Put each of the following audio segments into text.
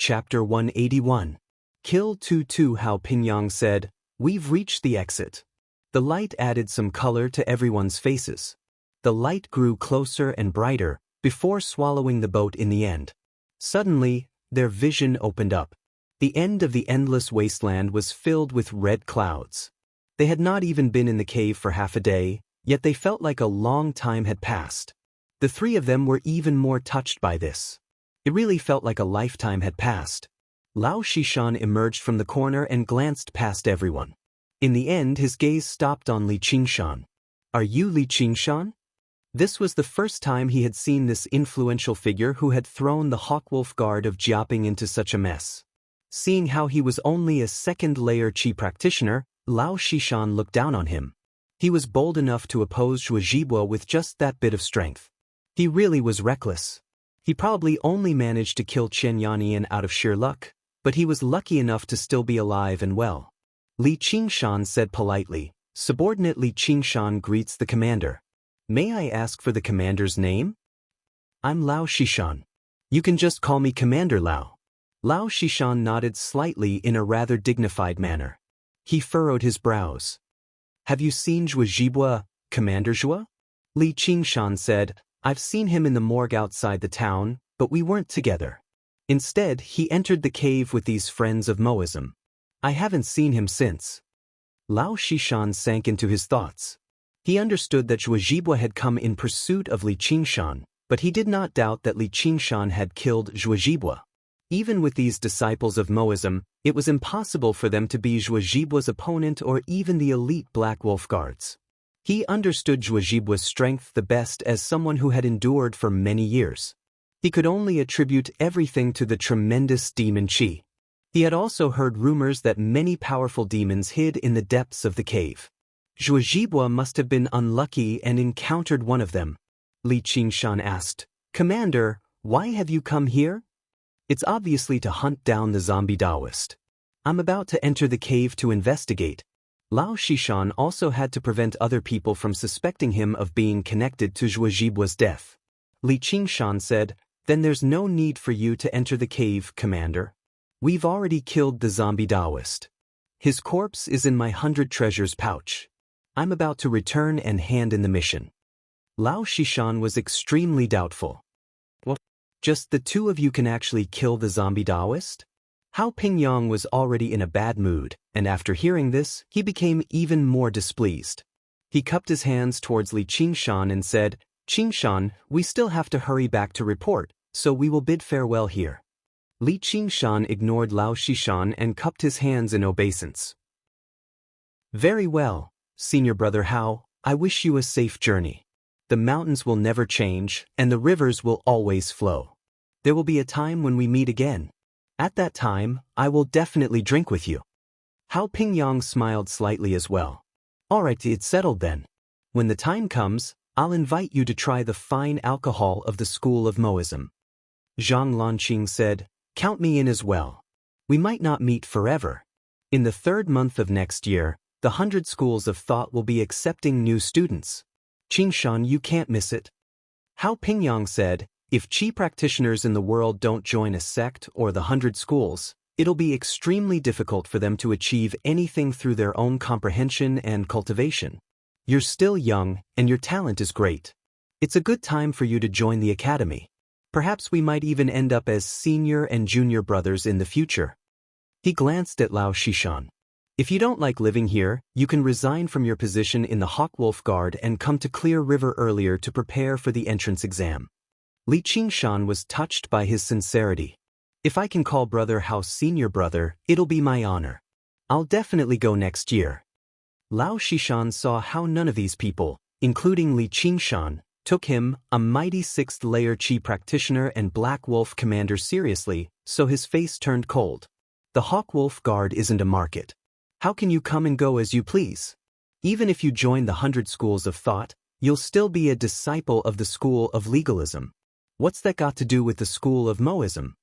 Chapter 181. Kill 2-2. Hao Pingyang said, "We've reached the exit." The light added some color to everyone's faces. The light grew closer and brighter, before swallowing the boat in the end. Suddenly, their vision opened up. The end of the endless wasteland was filled with red clouds. They had not even been in the cave for half a day, yet they felt like a long time had passed. The three of them were even more touched by this. It really felt like a lifetime had passed. Lao Shishan emerged from the corner and glanced past everyone. In the end, his gaze stopped on Li Qingshan. "Are you Li Qingshan?" This was the first time he had seen this influential figure who had thrown the Hawkwolf Guard of Jiaping into such a mess. Seeing how he was only a second-layer Qi practitioner, Lao Shishan looked down on him. He was bold enough to oppose Zhuozhibua with just that bit of strength. He really was reckless. He probably only managed to kill Chen Yannian out of sheer luck, but he was lucky enough to still be alive and well. Li Qingshan said politely. Subordinate Li Qingshan greets the commander. "May I ask for the commander's name?" "I'm Lao Shishan. You can just call me Commander Lao." Lao Shishan nodded slightly in a rather dignified manner. He furrowed his brows. "Have you seen Zhuozhibua, Commander Zhua?" Li Qingshan said, "I've seen him in the morgue outside the town, but we weren't together. Instead, he entered the cave with these friends of Moism. I haven't seen him since." Lao Shishan sank into his thoughts. He understood that Zhuozhibua had come in pursuit of Li Qingshan, but he did not doubt that Li Qingshan had killed Zhuozhibua. Even with these disciples of Moism, it was impossible for them to be Zhuozhibua's opponent or even the elite Black Wolf Guards. He understood Zhuozhibua's strength the best as someone who had endured for many years. He could only attribute everything to the tremendous demon Qi. He had also heard rumors that many powerful demons hid in the depths of the cave. Zhuozhibua must have been unlucky and encountered one of them. Li Qingshan asked, "Commander, why have you come here?" "It's obviously to hunt down the zombie Daoist. I'm about to enter the cave to investigate." Lao Shishan also had to prevent other people from suspecting him of being connected to Zhuozhibua's death. Li Qingshan said, "Then there's no need for you to enter the cave, Commander. We've already killed the zombie Daoist. His corpse is in my 100 treasures pouch. I'm about to return and hand in the mission." Lao Shishan was extremely doubtful. "What? Just the two of you can actually kill the zombie Daoist?" Hao Pingyang was already in a bad mood, and after hearing this, he became even more displeased. He cupped his hands towards Li Qingshan and said, "Qingshan, we still have to hurry back to report, so we will bid farewell here." Li Qingshan ignored Lao Shishan and cupped his hands in obeisance. "Very well, Senior Brother Hao, I wish you a safe journey. The mountains will never change, and the rivers will always flow. There will be a time when we meet again. At that time, I will definitely drink with you." Hao Pingyang smiled slightly as well. "All right, it's settled then. When the time comes, I'll invite you to try the fine alcohol of the school of Moism." Zhang Lanqing said, "Count me in as well. We might not meet forever. In the 3rd month of next year, the 100 schools of thought will be accepting new students. Qingshan, you can't miss it." Hao Pingyang said, "If Qi practitioners in the world don't join a sect or the 100 schools, it'll be extremely difficult for them to achieve anything through their own comprehension and cultivation. You're still young, and your talent is great. It's a good time for you to join the academy. Perhaps we might even end up as senior and junior brothers in the future." He glanced at Lao Shishan. "If you don't like living here, you can resign from your position in the Hawkwolf Guard and come to Clear River earlier to prepare for the entrance exam." Li Qingshan was touched by his sincerity. "If I can call Brother Hao Senior Brother, it'll be my honor. I'll definitely go next year." Lao Shishan saw how none of these people, including Li Qingshan, took him, a mighty 6th-layer Qi practitioner and Black Wolf commander, seriously, so his face turned cold. "The Hawkwolf Guard isn't a market. How can you come and go as you please? Even if you join the 100 schools of thought, you'll still be a disciple of the school of legalism. What's that got to do with the school of Moism?"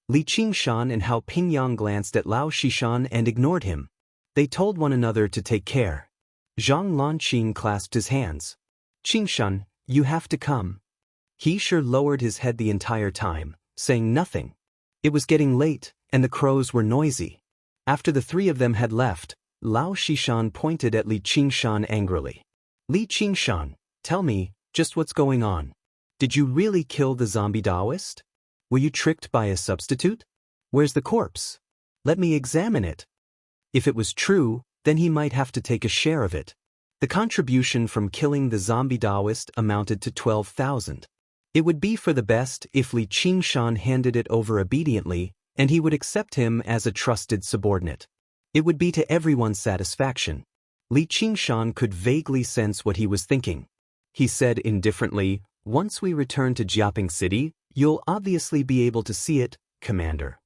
Li Qingshan and Hao Pingyang glanced at Lao Shishan and ignored him. They told one another to take care. Zhang Lanqing clasped his hands. "Qingshan, you have to come." He sure lowered his head the entire time, saying nothing. It was getting late, and the crows were noisy. After the three of them had left, Lao Shishan pointed at Li Qingshan angrily. Li Qingshan, tell me, just what's going on. Did you really kill the zombie Daoist? Were you tricked by a substitute? Where's the corpse? Let me examine it. If it was true, then he might have to take a share of it. The contribution from killing the zombie Daoist amounted to 12,000. It would be for the best if Li Qingshan handed it over obediently, and he would accept him as a trusted subordinate. It would be to everyone's satisfaction. Li Qingshan could vaguely sense what he was thinking. He said indifferently, once we return to Jiaping City, you'll obviously be able to see it, Commander.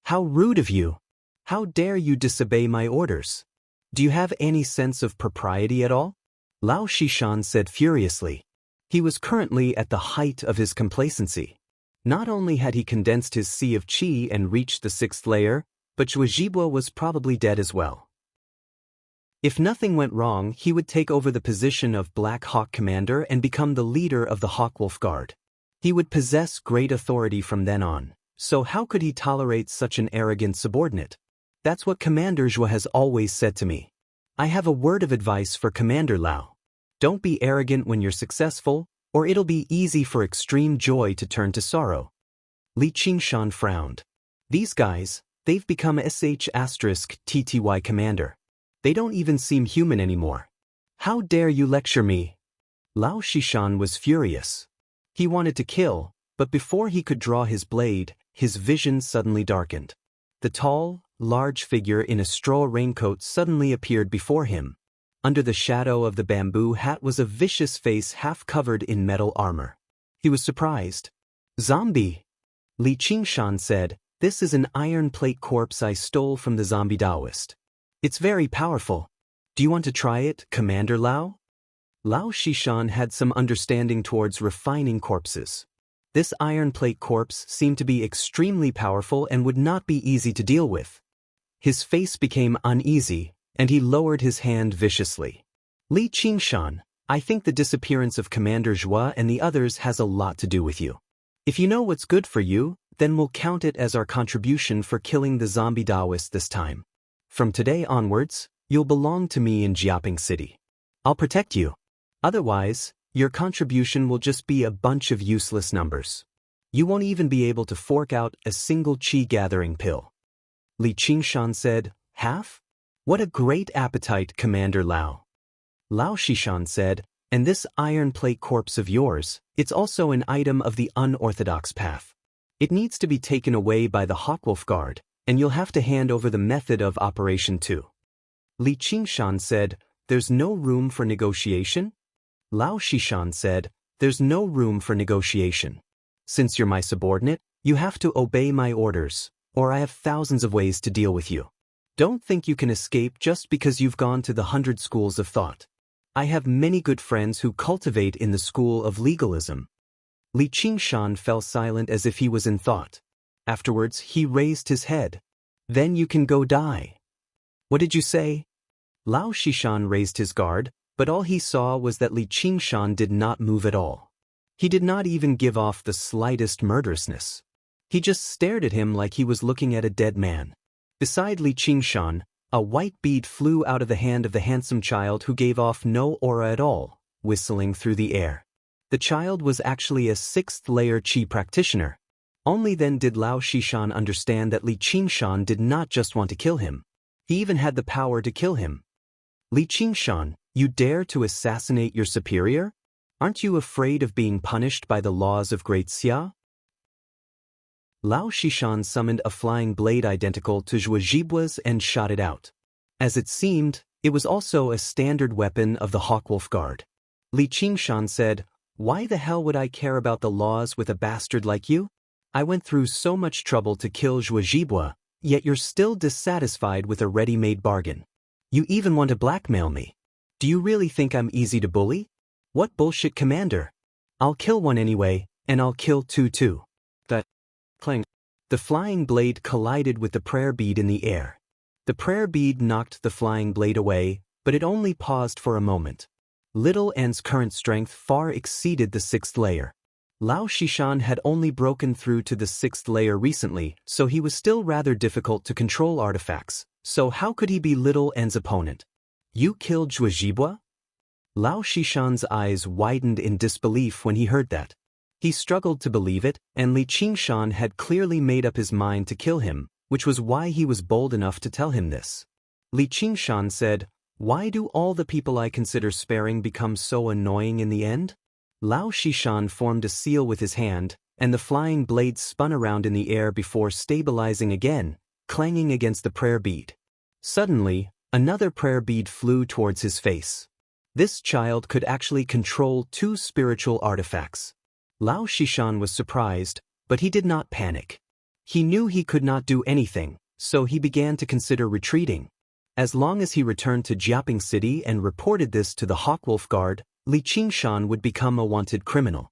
How rude of you! How dare you disobey my orders? Do you have any sense of propriety at all? Lao Shishan said furiously. He was currently at the height of his complacency. Not only had he condensed his sea of qi and reached the 6th layer, but Zhuozhibwa was probably dead as well. If nothing went wrong, he would take over the position of Black Hawk Commander and become the leader of the Hawkwolf Guard. He would possess great authority from then on, so how could he tolerate such an arrogant subordinate? That's what Commander Zhuo has always said to me. I have a word of advice for Commander Lao. Don't be arrogant when you're successful, or it'll be easy for extreme joy to turn to sorrow. Li Qingshan frowned. These guys, they've become *TTY Commander. They don't even seem human anymore. How dare you lecture me? Lao Shishan was furious. He wanted to kill, but before he could draw his blade, his vision suddenly darkened. The tall, large figure in a straw raincoat suddenly appeared before him. Under the shadow of the bamboo hat was a vicious face half covered in metal armor. He was surprised. Zombie! Li Qingshan said, this is an iron plate corpse I stole from the zombie Daoist. It's very powerful. Do you want to try it, Commander Lao? Lao Shishan had some understanding towards refining corpses. This iron plate corpse seemed to be extremely powerful and would not be easy to deal with. His face became uneasy, and he lowered his hand viciously. Li Qingshan, I think the disappearance of Commander Zhuo and the others has a lot to do with you. If you know what's good for you, then we'll count it as our contribution for killing the zombie Daoist this time. From today onwards, you'll belong to me in Jiaping City. I'll protect you. Otherwise, your contribution will just be a bunch of useless numbers. You won't even be able to fork out a single qi-gathering pill. Li Qingshan said, half? What a great appetite, Commander Lao. Lao Shishan said, and this iron plate corpse of yours, it's also an item of the unorthodox path. It needs to be taken away by the Hawkwolf Guard, and you'll have to hand over the method of operation too. Li Qingshan said, there's no room for negotiation? Lao Shishan said, there's no room for negotiation. Since you're my subordinate, you have to obey my orders, or I have thousands of ways to deal with you. Don't think you can escape just because you've gone to the 100 schools of thought. I have many good friends who cultivate in the school of legalism. Li Qingshan fell silent as if he was in thought. Afterwards, he raised his head. Then you can go die. What did you say? Lao Shishan raised his guard, but all he saw was that Li Qingshan did not move at all. He did not even give off the slightest murderousness. He just stared at him like he was looking at a dead man. Beside Li Qingshan, a white bead flew out of the hand of the handsome child who gave off no aura at all, whistling through the air. The child was actually a 6th layer qi practitioner. Only then did Lao Shishan understand that Li Qingshan did not just want to kill him. He even had the power to kill him. Li Qingshan, you dare to assassinate your superior? Aren't you afraid of being punished by the laws of Great Xia? Lao Shishan summoned a flying blade identical to Zhuozhibwa's and shot it out. As it seemed, it was also a standard weapon of the Hawkwolf Guard. Li Qingshan said, why the hell would I care about the laws with a bastard like you? I went through so much trouble to kill Zhuozhibwa, yet you're still dissatisfied with a ready-made bargain. You even want to blackmail me. Do you really think I'm easy to bully? What bullshit, Commander? I'll kill one anyway, and I'll kill two too. Clang. The flying blade collided with the prayer bead in the air. The prayer bead knocked the flying blade away, but it only paused for a moment. Little N's current strength far exceeded the 6th layer. Lao Shishan had only broken through to the 6th layer recently, so he was still rather difficult to control artifacts, so how could he be Little N's opponent? You killed Zhuozhibua? Lao Shishan's eyes widened in disbelief when he heard that. He struggled to believe it, and Li Qingshan had clearly made up his mind to kill him, which was why he was bold enough to tell him this. Li Qingshan said, "Why do all the people I consider sparing become so annoying in the end?" Lao Shishan formed a seal with his hand, and the flying blade spun around in the air before stabilizing again, clanging against the prayer bead. Suddenly, another prayer bead flew towards his face. This child could actually control 2 spiritual artifacts. Lao Shishan was surprised, but he did not panic. He knew he could not do anything, so he began to consider retreating. As long as he returned to Jiaping City and reported this to the Hawkwolf Guard, Li Qingshan would become a wanted criminal.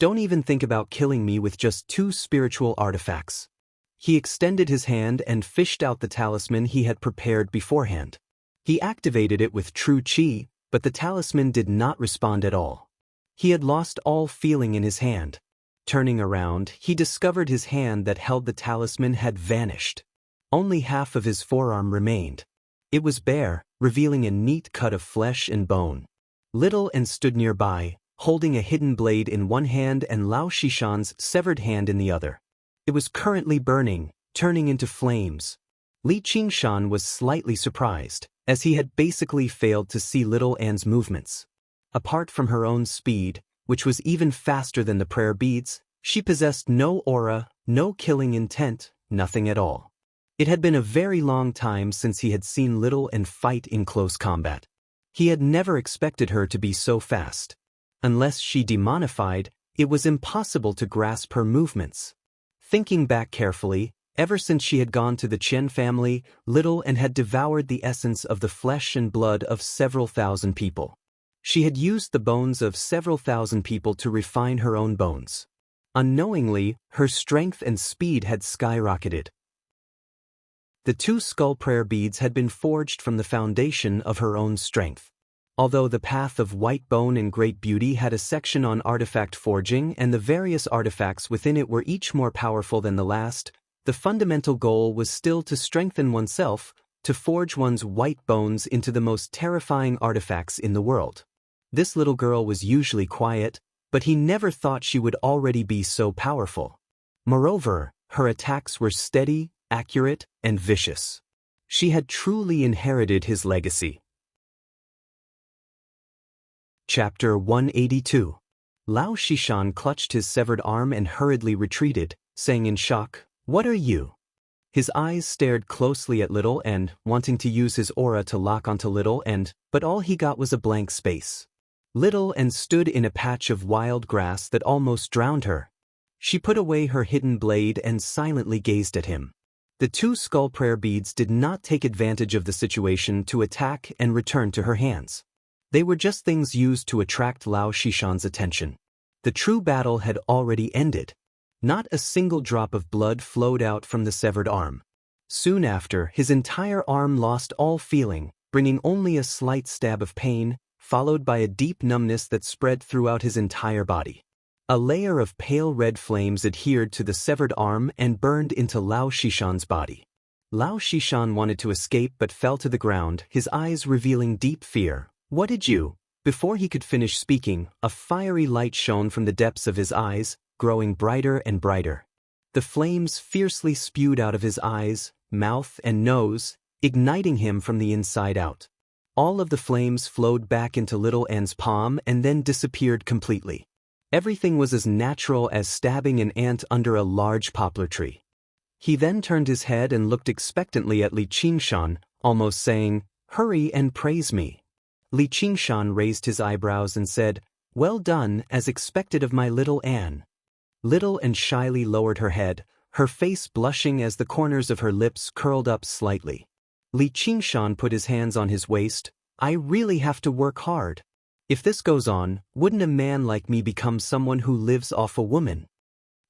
Don't even think about killing me with just 2 spiritual artifacts. He extended his hand and fished out the talisman he had prepared beforehand. He activated it with true qi, but the talisman did not respond at all. He had lost all feeling in his hand. Turning around, he discovered his hand that held the talisman had vanished. Only half of his forearm remained. It was bare, revealing a neat cut of flesh and bone. Little N stood nearby, holding a hidden blade in one hand and Lao Shishan's severed hand in the other. It was currently burning, turning into flames. Li Qingshan was slightly surprised, as he had basically failed to see Little N's movements. Apart from her own speed, which was even faster than the prayer beads, she possessed no aura, no killing intent, nothing at all. It had been a very long time since he had seen Little N fight in close combat. He had never expected her to be so fast. Unless she demonified, it was impossible to grasp her movements. Thinking back carefully, ever since she had gone to the Chen family, Little N had devoured the essence of the flesh and blood of several thousand people. She had used the bones of several thousand people to refine her own bones. Unknowingly, her strength and speed had skyrocketed. The 2 skull prayer beads had been forged from the foundation of her own strength. Although the Path of White Bone and Great Beauty had a section on artifact forging and the various artifacts within it were each more powerful than the last, the fundamental goal was still to strengthen oneself, to forge one's white bones into the most terrifying artifacts in the world. This little girl was usually quiet, but he never thought she would already be so powerful. Moreover, her attacks were steady, accurate, and vicious. She had truly inherited his legacy. Chapter 182. Lao Shishan clutched his severed arm and hurriedly retreated, saying in shock, "What are you?" His eyes stared closely at Little N, wanting to use his aura to lock onto Little N, but all he got was a blank space. Little N stood in a patch of wild grass that almost drowned her. She put away her hidden blade and silently gazed at him. The 2 skull prayer beads did not take advantage of the situation to attack and return to her hands. They were just things used to attract Lao Shishan's attention. The true battle had already ended. Not a single drop of blood flowed out from the severed arm. Soon after, his entire arm lost all feeling, bringing only a slight stab of pain, followed by a deep numbness that spread throughout his entire body. A layer of pale red flames adhered to the severed arm and burned into Lao Shishan's body. Lao Shishan wanted to escape but fell to the ground, his eyes revealing deep fear. "What did you?" Before he could finish speaking, a fiery light shone from the depths of his eyes, growing brighter and brighter. The flames fiercely spewed out of his eyes, mouth, and nose, igniting him from the inside out. All of the flames flowed back into Little N's palm and then disappeared completely. Everything was as natural as stabbing an ant under a large poplar tree. He then turned his head and looked expectantly at Li Qingshan, almost saying, "Hurry and praise me." Li Qingshan raised his eyebrows and said, "Well done, as expected of my little Anne." Little Anne shyly lowered her head, her face blushing as the corners of her lips curled up slightly. Li Qingshan put his hands on his waist. "I really have to work hard. If this goes on, wouldn't a man like me become someone who lives off a woman?"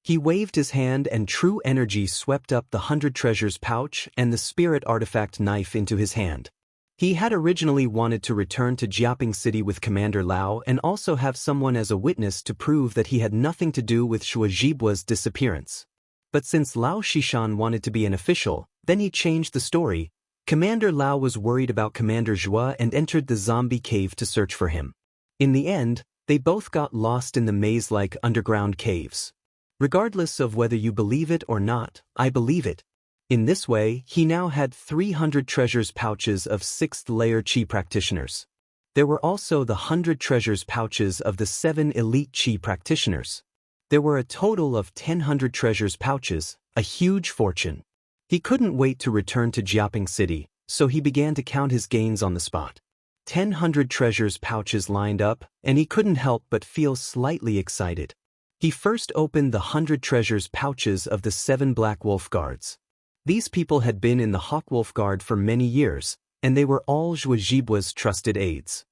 He waved his hand and true energy swept up the 100 treasures pouch and the spirit artifact knife into his hand. He had originally wanted to return to Jiaping City with Commander Lao and also have someone as a witness to prove that he had nothing to do with Shuajibua's disappearance. But since Lao Shishan wanted to be an official, then he changed the story. Commander Lao was worried about Commander Zhua and entered the zombie cave to search for him. In the end, they both got lost in the maze-like underground caves. Regardless of whether you believe it or not, I believe it. In this way, he now had 300 treasures pouches of 6th layer Qi practitioners. There were also the 100 treasures pouches of the 7 elite Qi practitioners. There were a total of 1,000 treasures pouches, a huge fortune. He couldn't wait to return to Jiaping City, so he began to count his gains on the spot. 1,000 treasures pouches lined up, and he couldn't help but feel slightly excited. He first opened the 100 treasures pouches of the 7 Black Wolf Guards. These people had been in the Hawk Wolf Guard for many years, and they were all Zhuajibua's trusted aides.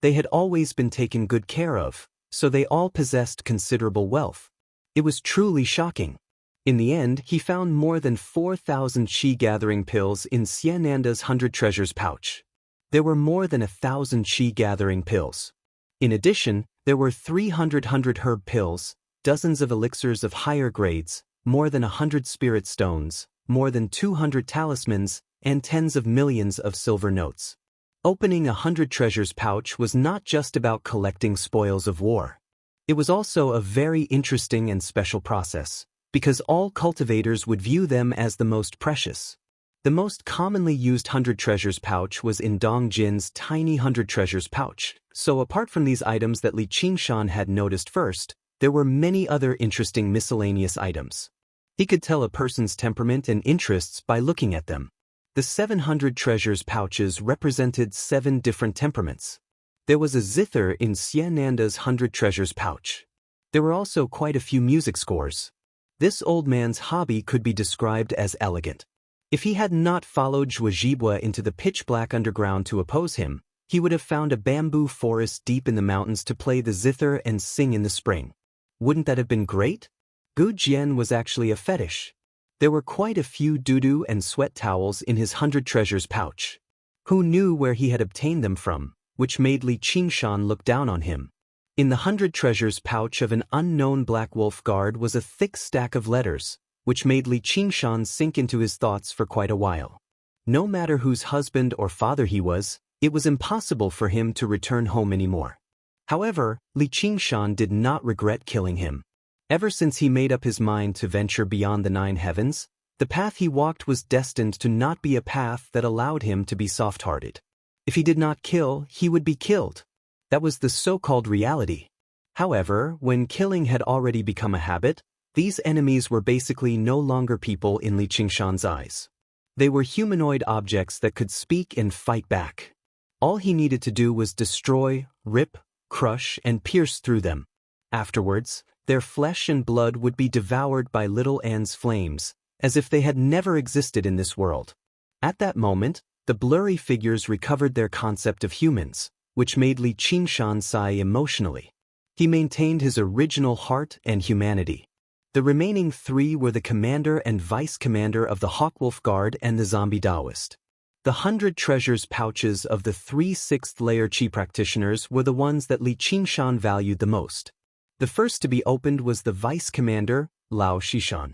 They had always been taken good care of, so they all possessed considerable wealth. It was truly shocking. In the end, he found more than 4,000 Qi gathering pills in Xiananda's 100 treasures pouch. There were more than 1,000 Qi gathering pills. In addition, there were 300 herb pills, dozens of elixirs of higher grades, more than 100 spirit stones, more than 200 talismans, and tens of millions of silver notes. Opening 100 treasures pouch was not just about collecting spoils of war. It was also a very interesting and special process, because all cultivators would view them as the most precious. The most commonly used 100 treasures pouch was in Dong Jin's tiny 100 treasures pouch, so apart from these items that Li Qingshan had noticed first, there were many other interesting miscellaneous items. He could tell a person's temperament and interests by looking at them. The 700 treasures pouches represented 7 different temperaments. There was a zither in Xiananda's 100 treasures pouch. There were also quite a few music scores. This old man's hobby could be described as elegant. If he had not followed Zhuajibua into the pitch-black underground to oppose him, he would have found a bamboo forest deep in the mountains to play the zither and sing in the spring. Wouldn't that have been great? Gu Jian was actually a fetish. There were quite a few doo-doo and sweat towels in his 100 treasures pouch. Who knew where he had obtained them from, which made Li Qingshan look down on him. In the 100 treasures pouch of an unknown Black Wolf Guard was a thick stack of letters, which made Li Qingshan sink into his thoughts for quite a while. No matter whose husband or father he was, it was impossible for him to return home anymore. However, Li Qingshan did not regret killing him. Ever since he made up his mind to venture beyond the 9 heavens, the path he walked was destined to not be a path that allowed him to be soft-hearted. If he did not kill, he would be killed. That was the so-called reality. However, when killing had already become a habit, these enemies were basically no longer people in Li Qingshan's eyes. They were humanoid objects that could speak and fight back. All he needed to do was destroy, rip, crush, and pierce through them. Afterwards, their flesh and blood would be devoured by little Anne's flames, as if they had never existed in this world. At that moment, the blurry figures recovered their concept of humans, which made Li Qingshan sigh emotionally. He maintained his original heart and humanity. The remaining 3 were the commander and vice-commander of the Hawkwolf Guard and the zombie Daoist. The 100 treasures pouches of the 3 6th-layer Qi practitioners were the ones that Li Qingshan valued the most. The first to be opened was the vice-commander, Lao Shishan.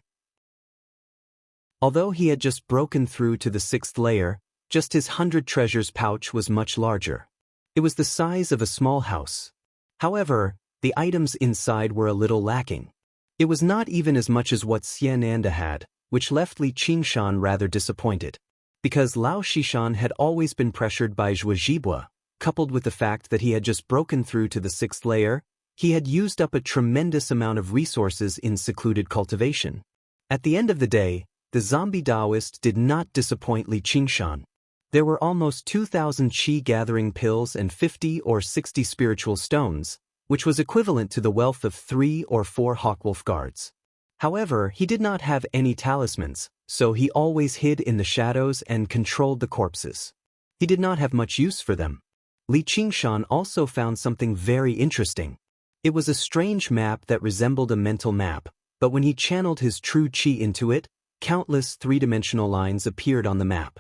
Although he had just broken through to the 6th layer, just his 100 treasures pouch was much larger. It was the size of a small house. However, the items inside were a little lacking. It was not even as much as what Xiananda had, which left Li Qingshan rather disappointed. Because Lao Shishan had always been pressured by Zhuajibua, coupled with the fact that he had just broken through to the 6th layer, he had used up a tremendous amount of resources in secluded cultivation. At the end of the day, the zombie Daoist did not disappoint Li Qingshan. There were almost 2,000 Qi gathering pills and 50 or 60 spiritual stones, which was equivalent to the wealth of 3 or 4 Hawkwolf Guards. However, he did not have any talismans, so he always hid in the shadows and controlled the corpses. He did not have much use for them. Li Qingshan also found something very interesting. It was a strange map that resembled a mental map, but when he channeled his true Qi into it, countless 3-dimensional lines appeared on the map.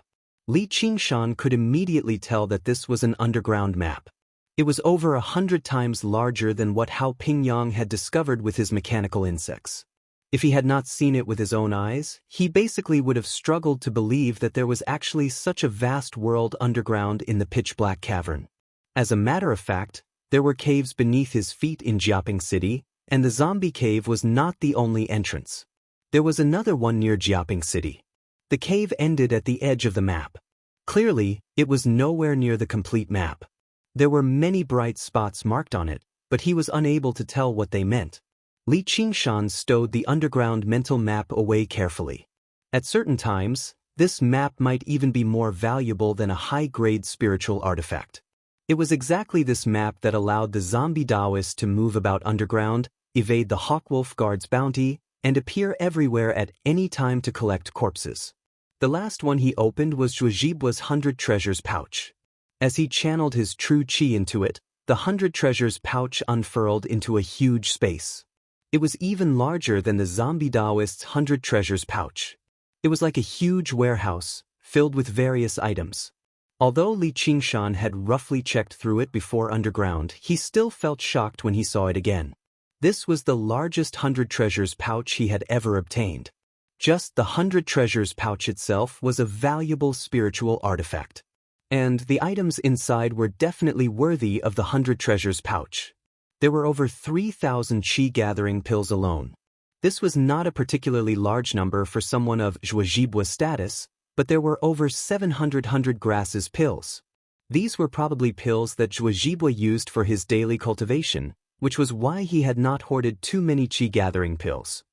Li Qingshan could immediately tell that this was an underground map. It was over 100 times larger than what Hao Pingyang had discovered with his mechanical insects. If he had not seen it with his own eyes, he basically would have struggled to believe that there was actually such a vast world underground in the pitch-black cavern. As a matter of fact, there were caves beneath his feet in Jiaping City, and the zombie cave was not the only entrance. There was another one near Jiaping City. The cave ended at the edge of the map. Clearly, it was nowhere near the complete map. There were many bright spots marked on it, but he was unable to tell what they meant. Li Qingshan stowed the underground mental map away carefully. At certain times, this map might even be more valuable than a high-grade spiritual artifact. It was exactly this map that allowed the zombie Daoists to move about underground, evade the Hawkwolf Guard's bounty, and appear everywhere at any time to collect corpses. The last one he opened was Zhuozhibua's 100 Treasures pouch. As he channeled his true qi into it, the 100 Treasures pouch unfurled into a huge space. It was even larger than the zombie Daoist's 100 Treasures pouch. It was like a huge warehouse, filled with various items. Although Li Qingshan had roughly checked through it before underground, he still felt shocked when he saw it again. This was the largest 100 Treasures pouch he had ever obtained. Just the 100 Treasures pouch itself was a valuable spiritual artifact. And the items inside were definitely worthy of the 100 Treasures pouch. There were over 3,000 qi-gathering pills alone. This was not a particularly large number for someone of Zhuozhibua's status, but there were over 700 100 grasses pills. These were probably pills that Zhuozhibua used for his daily cultivation, which was why he had not hoarded too many qi-gathering pills.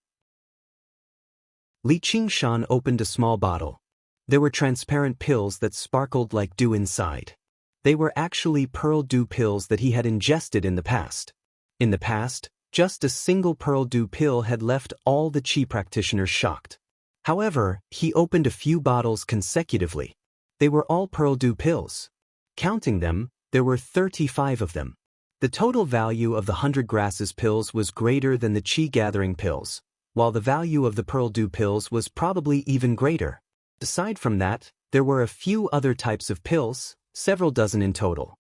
Li Qingshan opened a small bottle. There were transparent pills that sparkled like dew inside. They were actually pearl dew pills that he had ingested in the past. In the past, just a single pearl dew pill had left all the qi practitioners shocked. However, he opened a few bottles consecutively. They were all pearl dew pills. Counting them, there were 35 of them. The total value of the 100 grasses pills was greater than the qi-gathering pills, while the value of the pearl dew pills was probably even greater. Aside from that, there were a few other types of pills, several dozen in total.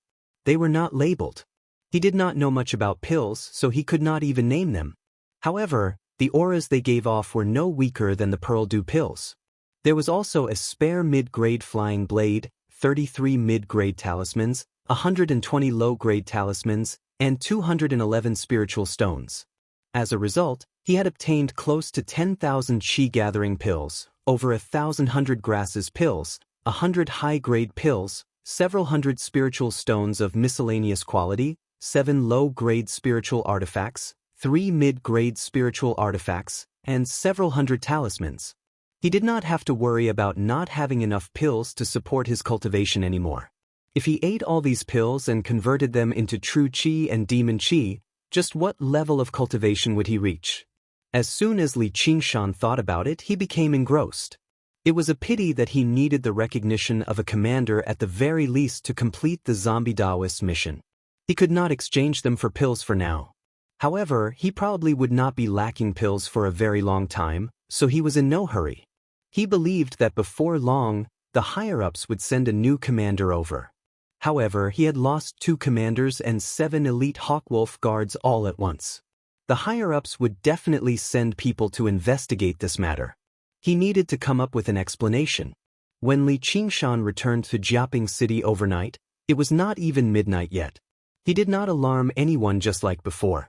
They were not labeled. He did not know much about pills, so he could not even name them. However, the auras they gave off were no weaker than the pearl dew pills. There was also a spare mid-grade flying blade, 33 mid-grade talismans, 120 low-grade talismans, and 211 spiritual stones. As a result, he had obtained close to 10,000 qi-gathering pills, over 1,000 100 grasses pills, 100 high-grade pills, several hundred spiritual stones of miscellaneous quality, 7 low-grade spiritual artifacts, 3 mid-grade spiritual artifacts, and several hundred talismans. He did not have to worry about not having enough pills to support his cultivation anymore. If he ate all these pills and converted them into true qi and demon qi, just what level of cultivation would he reach? As soon as Li Qingshan thought about it, he became engrossed. It was a pity that he needed the recognition of a commander at the very least to complete the zombie Daoist mission. He could not exchange them for pills for now. However, he probably would not be lacking pills for a very long time, so he was in no hurry. He believed that before long, the higher-ups would send a new commander over. However, he had lost 2 commanders and 7 elite Hawkwolf guards all at once. The higher-ups would definitely send people to investigate this matter. He needed to come up with an explanation. When Li Qingshan returned to Jiaping City overnight, it was not even midnight yet. He did not alarm anyone just like before.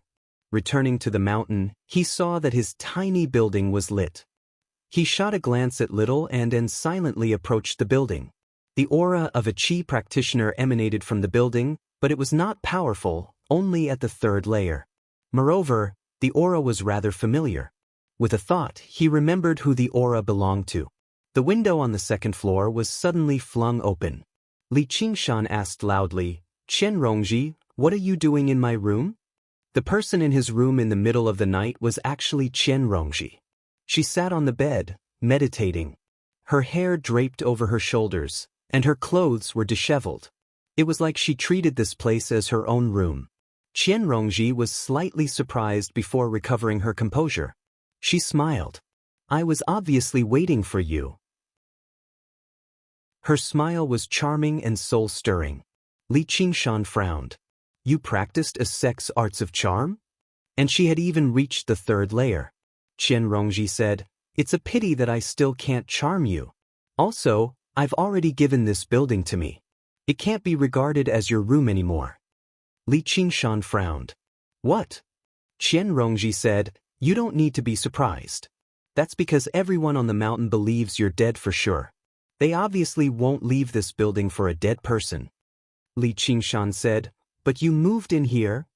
Returning to the mountain, he saw that his tiny building was lit. He shot a glance at Little and then silently approached the building. The aura of a qi practitioner emanated from the building, but it was not powerful, only at the 3rd layer. Moreover, the aura was rather familiar. With a thought, he remembered who the aura belonged to. The window on the 2nd floor was suddenly flung open. Li Qingshan asked loudly, "Chen Rongji, what are you doing in my room?" The person in his room in the middle of the night was actually Chen Rongji. She sat on the bed, meditating. Her hair draped over her shoulders, and her clothes were disheveled. It was like she treated this place as her own room. Chen Rongji was slightly surprised before recovering her composure. She smiled. "I was obviously waiting for you." Her smile was charming and soul-stirring. Li Qingshan frowned. You practiced a sect's arts of charm? And she had even reached the 3rd layer. Qian Rongji said, It's a pity that I still can't charm you. Also, I've already given this building to me. It can't be regarded as your room anymore. Li Qingshan frowned. What? Qian Rongji said, You don't need to be surprised. That's because everyone on the mountain believes you're dead for sure. They obviously won't leave this building for a dead person. Li Qingshan said, But you moved in here?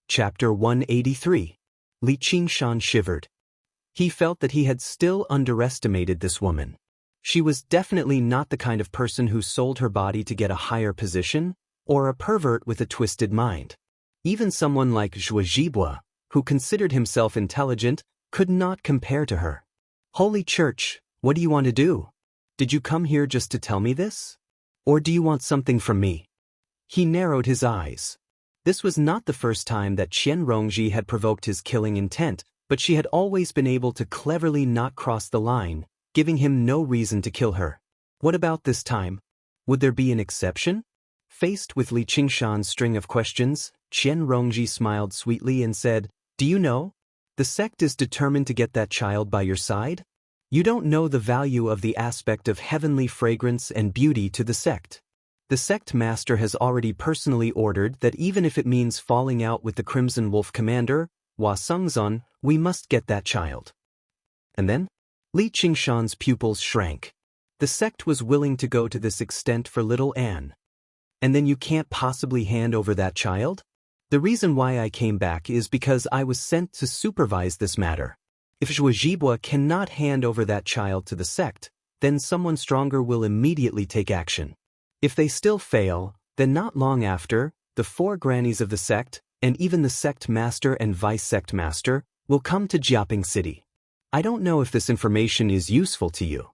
Chapter 183. Li Qingshan shivered. He felt that he had still underestimated this woman. She was definitely not the kind of person who sold her body to get a higher position, or a pervert with a twisted mind. Even someone like Zhuo Zhibua, who considered himself intelligent, could not compare to her. Holy Church, what do you want to do? Did you come here just to tell me this? Or do you want something from me? He narrowed his eyes. This was not the first time that Qian Rongji had provoked his killing intent, but she had always been able to cleverly not cross the line, giving him no reason to kill her. What about this time? Would there be an exception? Faced with Li Qingshan's string of questions, Qian Rongji smiled sweetly and said, Do you know? The sect is determined to get that child by your side? You don't know the value of the aspect of heavenly fragrance and beauty to the sect. The sect master has already personally ordered that even if it means falling out with the Crimson Wolf commander, Hua Sengzon, we must get that child. And then? Li Qingshan's pupils shrank. The sect was willing to go to this extent for little Anne. And then you can't possibly hand over that child? The reason why I came back is because I was sent to supervise this matter. If Zhuo Zhibua cannot hand over that child to the sect, then someone stronger will immediately take action. If they still fail, then not long after, the 4 grannies of the sect, and even the sect master and vice-sect master, will come to Jiaping City. I don't know if this information is useful to you.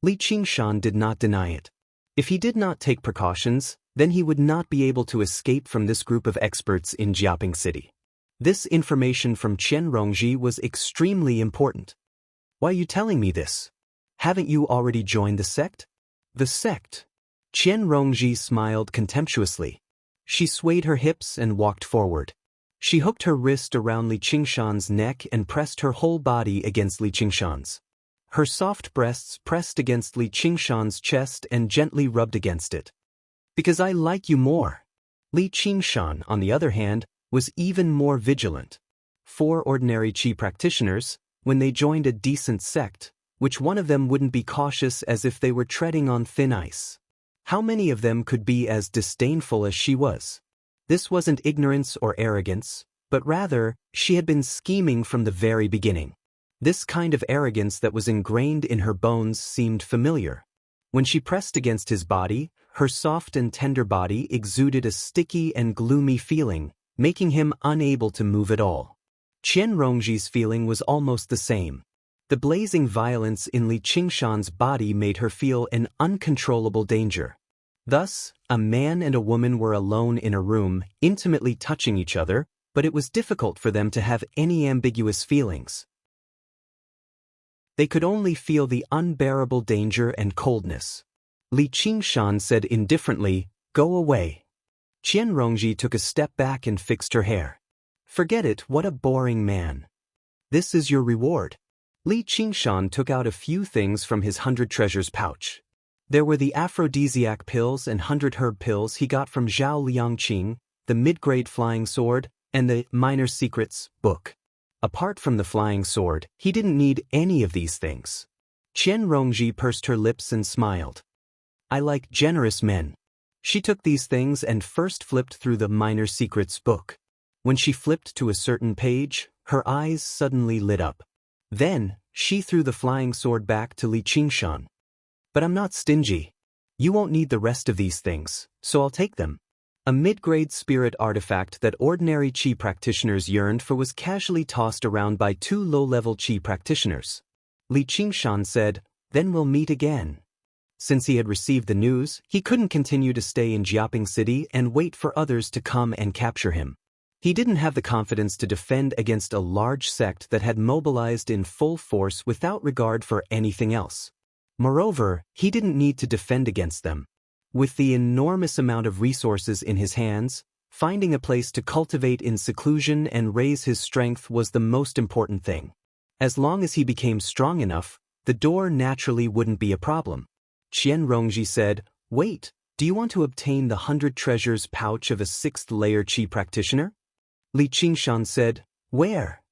Li Qingshan did not deny it. If he did not take precautions, then he would not be able to escape from this group of experts in Jiaping City. This information from Qian Rongji was extremely important. Why are you telling me this? Haven't you already joined the sect? The sect? Qian Rongji smiled contemptuously. She swayed her hips and walked forward. She hooked her wrist around Li Qingshan's neck and pressed her whole body against Li Qingshan's. Her soft breasts pressed against Li Qingshan's chest and gently rubbed against it. Because I like you more. Li Qingshan, on the other hand, was even more vigilant. 4 ordinary qi practitioners, when they joined a decent sect, which one of them wouldn't be cautious as if they were treading on thin ice? How many of them could be as disdainful as she was? This wasn't ignorance or arrogance, but rather, she had been scheming from the very beginning. This kind of arrogance that was ingrained in her bones seemed familiar. When she pressed against his body, her soft and tender body exuded a sticky and gloomy feeling, making him unable to move at all. Qian Rongji's feeling was almost the same. The blazing violence in Li Qingshan's body made her feel an uncontrollable danger. Thus, a man and a woman were alone in a room, intimately touching each other, but it was difficult for them to have any ambiguous feelings. They could only feel the unbearable danger and coldness. Li Qingshan said indifferently, Go away. Qian Rongji took a step back and fixed her hair. Forget it, what a boring man. This is your reward. Li Qingshan took out a few things from his 100 treasures pouch. There were the aphrodisiac pills and 100 herb pills he got from Zhao Liangqing, the mid-grade flying sword, and the Minor Secrets book. Apart from the flying sword, he didn't need any of these things. Qian Rongji pursed her lips and smiled. I like generous men. She took these things and first flipped through the Minor Secrets book. When she flipped to a certain page, her eyes suddenly lit up. Then, she threw the flying sword back to Li Qingshan. But I'm not stingy. You won't need the rest of these things, so I'll take them. A mid-grade spirit artifact that ordinary qi practitioners yearned for was casually tossed around by 2 low-level qi practitioners. Li Qingshan said, Then we'll meet again. Since he had received the news, he couldn't continue to stay in Jiaping City and wait for others to come and capture him. He didn't have the confidence to defend against a large sect that had mobilized in full force without regard for anything else. Moreover, he didn't need to defend against them. With the enormous amount of resources in his hands, finding a place to cultivate in seclusion and raise his strength was the most important thing. As long as he became strong enough, the door naturally wouldn't be a problem. Qian Rongji said, "Wait, do you want to obtain the 100 treasures pouch of a 6th-layer Qi practitioner?" Li Qingshan said, "Where?"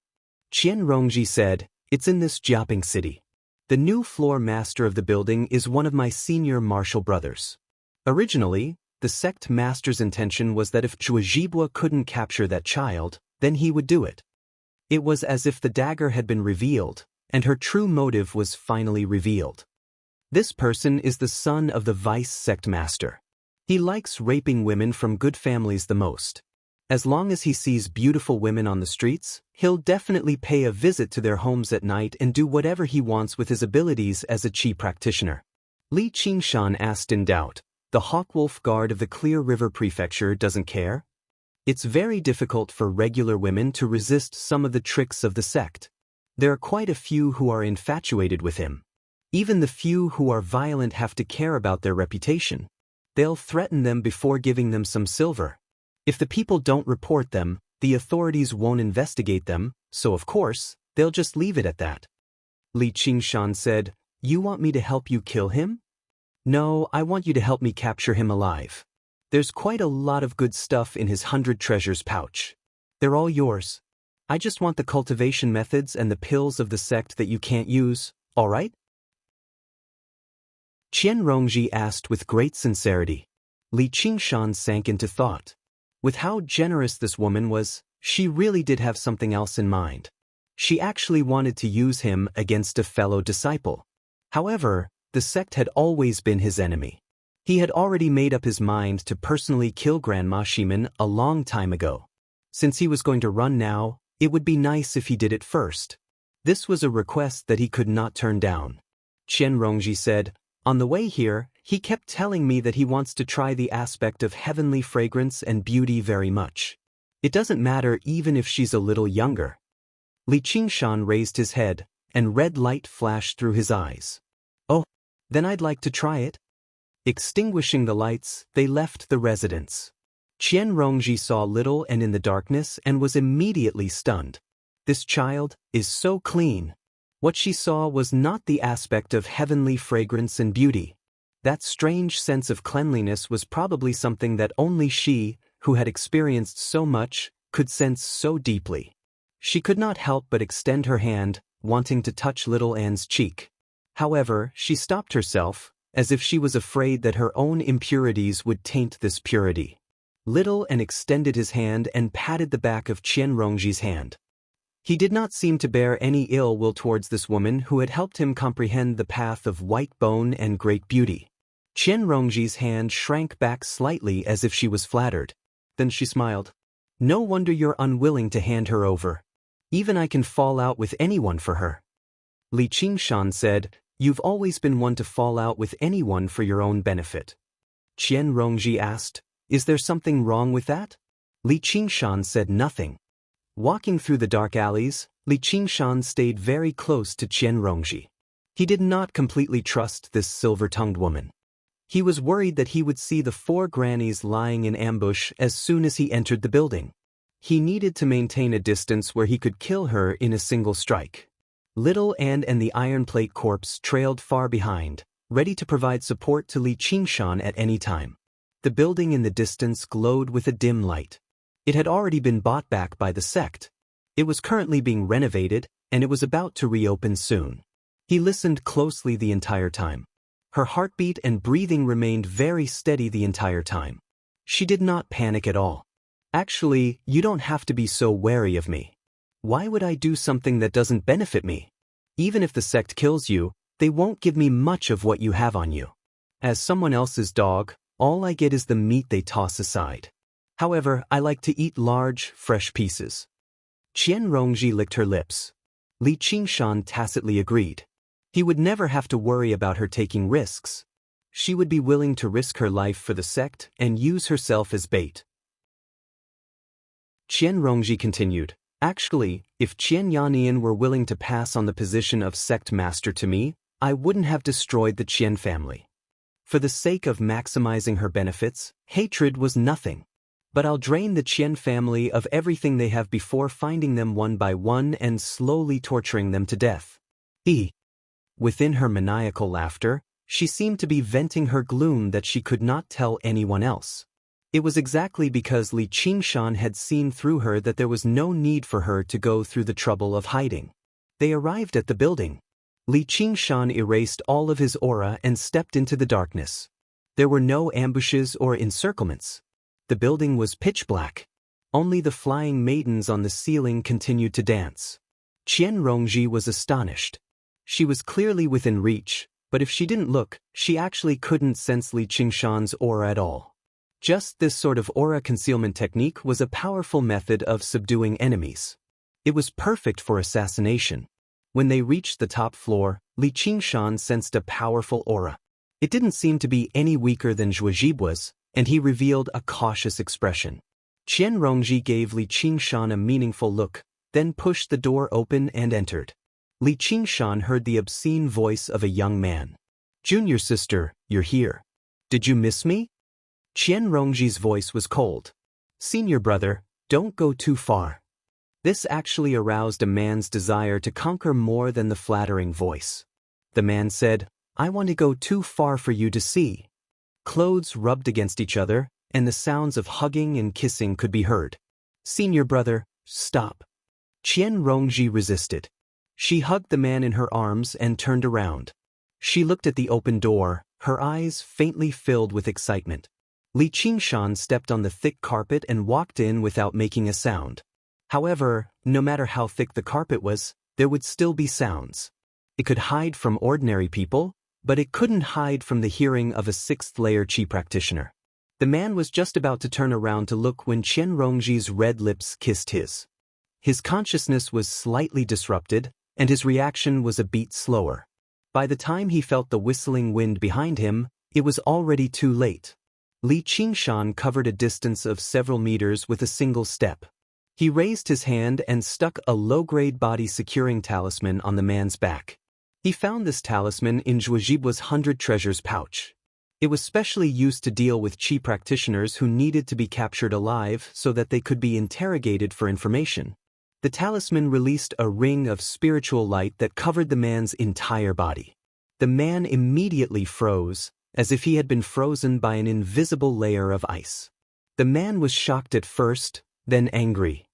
Qian Rongji said, "It's in this Jiaping city. The new floor master of the building is one of my senior martial brothers." Originally, the sect master's intention was that if Zhuozhibua couldn't capture that child, then he would do it. It was as if the dagger had been revealed, and her true motive was finally revealed. This person is the son of the vice sect master. He likes raping women from good families the most. As long as he sees beautiful women on the streets, he'll definitely pay a visit to their homes at night and do whatever he wants with his abilities as a Qi practitioner. Li Qingshan asked in doubt, "The Hawkwolf Guard of the Clear River Prefecture doesn't care?" It's very difficult for regular women to resist some of the tricks of the sect. There are quite a few who are infatuated with him. Even the few who are violent have to care about their reputation. They'll threaten them before giving them some silver. If the people don't report them, the authorities won't investigate them, so of course, they'll just leave it at that. Li Qingshan said, "You want me to help you kill him?" "No, I want you to help me capture him alive. There's quite a lot of good stuff in his 100 treasures pouch. They're all yours. I just want the cultivation methods and the pills of the sect that you can't use, all right?" Qian Rongji asked with great sincerity. Li Qingshan sank into thought. With how generous this woman was, she really did have something else in mind. She actually wanted to use him against a fellow disciple. However, the sect had always been his enemy. He had already made up his mind to personally kill Grandma Shimen a long time ago. Since he was going to run now, it would be nice if he did it first. This was a request that he could not turn down. Qian Rongji said, "On the way here, he kept telling me that he wants to try the aspect of heavenly fragrance and beauty very much. It doesn't matter even if she's a little younger." Li Qingshan raised his head, and red light flashed through his eyes. "Oh, then I'd like to try it." Extinguishing the lights, they left the residence. Qian Rongji saw little and in the darkness and was immediately stunned. This child is so clean. What she saw was not the aspect of heavenly fragrance and beauty. That strange sense of cleanliness was probably something that only she, who had experienced so much, could sense so deeply. She could not help but extend her hand, wanting to touch little Anne's cheek. However, she stopped herself, as if she was afraid that her own impurities would taint this purity. Little Anne extended his hand and patted the back of Qian Rongji's hand. He did not seem to bear any ill will towards this woman who had helped him comprehend the path of white bone and great beauty. Qian Rongji's hand shrank back slightly as if she was flattered. Then she smiled. "No wonder you're unwilling to hand her over. Even I can fall out with anyone for her." Li Qingshan said, "You've always been one to fall out with anyone for your own benefit." Qian Rongji asked, "Is there something wrong with that?" Li Qingshan said nothing. Walking through the dark alleys, Li Qingshan stayed very close to Qian Rongji. He did not completely trust this silver-tongued woman. He was worried that he would see the 4 grannies lying in ambush as soon as he entered the building. He needed to maintain a distance where he could kill her in a single strike. Little Anne and the iron plate corpse trailed far behind, ready to provide support to Li Qingshan at any time. The building in the distance glowed with a dim light. It had already been bought back by the sect. It was currently being renovated, and it was about to reopen soon. He listened closely the entire time. Her heartbeat and breathing remained very steady the entire time. She did not panic at all. "Actually, you don't have to be so wary of me. Why would I do something that doesn't benefit me? Even if the sect kills you, they won't give me much of what you have on you. As someone else's dog, all I get is the meat they toss aside. However, I like to eat large, fresh pieces." Qian Rongji licked her lips. Li Qingshan tacitly agreed. He would never have to worry about her taking risks. She would be willing to risk her life for the sect and use herself as bait. Qian Rongji continued, "Actually, if Qian Yannian were willing to pass on the position of sect master to me, I wouldn't have destroyed the Qian family. For the sake of maximizing her benefits, hatred was nothing. But I'll drain the Qian family of everything they have before finding them one by one and slowly torturing them to death. Within her maniacal laughter, she seemed to be venting her gloom that she could not tell anyone else. It was exactly because Li Qingshan had seen through her that there was no need for her to go through the trouble of hiding. They arrived at the building. Li Qingshan erased all of his aura and stepped into the darkness. There were no ambushes or encirclements. The building was pitch black. Only the flying maidens on the ceiling continued to dance. Qian Rongji was astonished. She was clearly within reach, but if she didn't look, she actually couldn't sense Li Qingshan's aura at all. Just this sort of aura concealment technique was a powerful method of subduing enemies. It was perfect for assassination. When they reached the top floor, Li Qingshan sensed a powerful aura. It didn't seem to be any weaker than Zhuozhibua's, and he revealed a cautious expression. Qian Rongji gave Li Qingshan a meaningful look, then pushed the door open and entered. Li Qingshan heard the obscene voice of a young man. "Junior sister, you're here. Did you miss me?" Qian Rongji's voice was cold. "Senior brother, don't go too far." This actually aroused a man's desire to conquer more than the flattering voice. The man said, "I want to go too far for you to see." Clothes rubbed against each other, and the sounds of hugging and kissing could be heard. "Senior brother, stop." Qian Rongji resisted. She hugged the man in her arms and turned around. She looked at the open door, her eyes faintly filled with excitement. Li Qingshan stepped on the thick carpet and walked in without making a sound. However, no matter how thick the carpet was, there would still be sounds. It could hide from ordinary people, but it couldn't hide from the hearing of a sixth-layer Qi practitioner. The man was just about to turn around to look when Qian Rongji's red lips kissed his. His consciousness was slightly disrupted, and his reaction was a beat slower. By the time he felt the whistling wind behind him, it was already too late. Li Qingshan covered a distance of several meters with a single step. He raised his hand and stuck a low-grade body-securing talisman on the man's back. He found this talisman in Zhuozhibua's 100 treasures pouch. It was specially used to deal with Qi practitioners who needed to be captured alive so that they could be interrogated for information. The talisman released a ring of spiritual light that covered the man's entire body. The man immediately froze, as if he had been frozen by an invisible layer of ice. The man was shocked at first, then angry.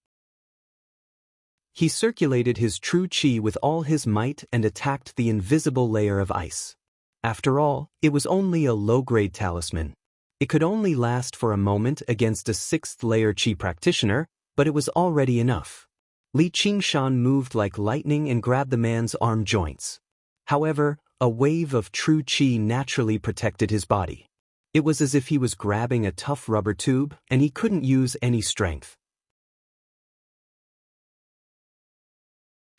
He circulated his true Qi with all his might and attacked the invisible layer of ice. After all, it was only a low-grade talisman. It could only last for a moment against a sixth-layer Qi practitioner, but it was already enough. Li Qingshan moved like lightning and grabbed the man's arm joints. However, a wave of true Qi naturally protected his body. It was as if he was grabbing a tough rubber tube and he couldn't use any strength.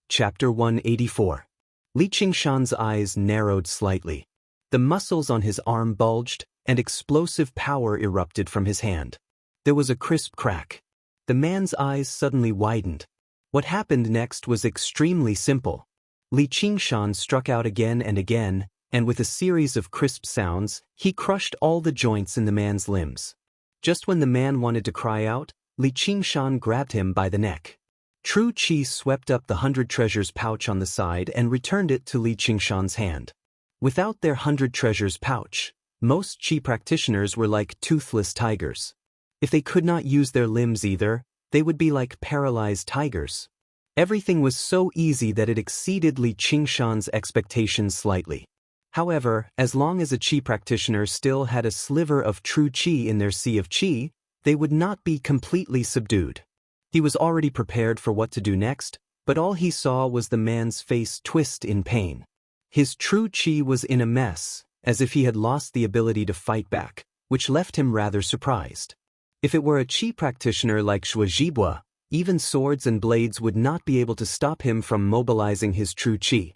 Chapter 184. Li Qingshan's eyes narrowed slightly. The muscles on his arm bulged, and explosive power erupted from his hand. There was a crisp crack. The man's eyes suddenly widened. What happened next was extremely simple. Li Qingshan struck out again and again, and with a series of crisp sounds, he crushed all the joints in the man's limbs. Just when the man wanted to cry out, Li Qingshan grabbed him by the neck. True Qi swept up the 100 treasures pouch on the side and returned it to Li Qingshan's hand. Without their 100 treasures pouch, most Qi practitioners were like toothless tigers. If they could not use their limbs either, they would be like paralyzed tigers. Everything was so easy that it exceeded Li Qingshan's expectations slightly. However, as long as a Qi practitioner still had a sliver of true Qi in their sea of Qi, they would not be completely subdued. He was already prepared for what to do next, but all he saw was the man's face twist in pain. His true Qi was in a mess, as if he had lost the ability to fight back, which left him rather surprised. If it were a Qi practitioner like Zhuozhibua, even swords and blades would not be able to stop him from mobilizing his true Qi.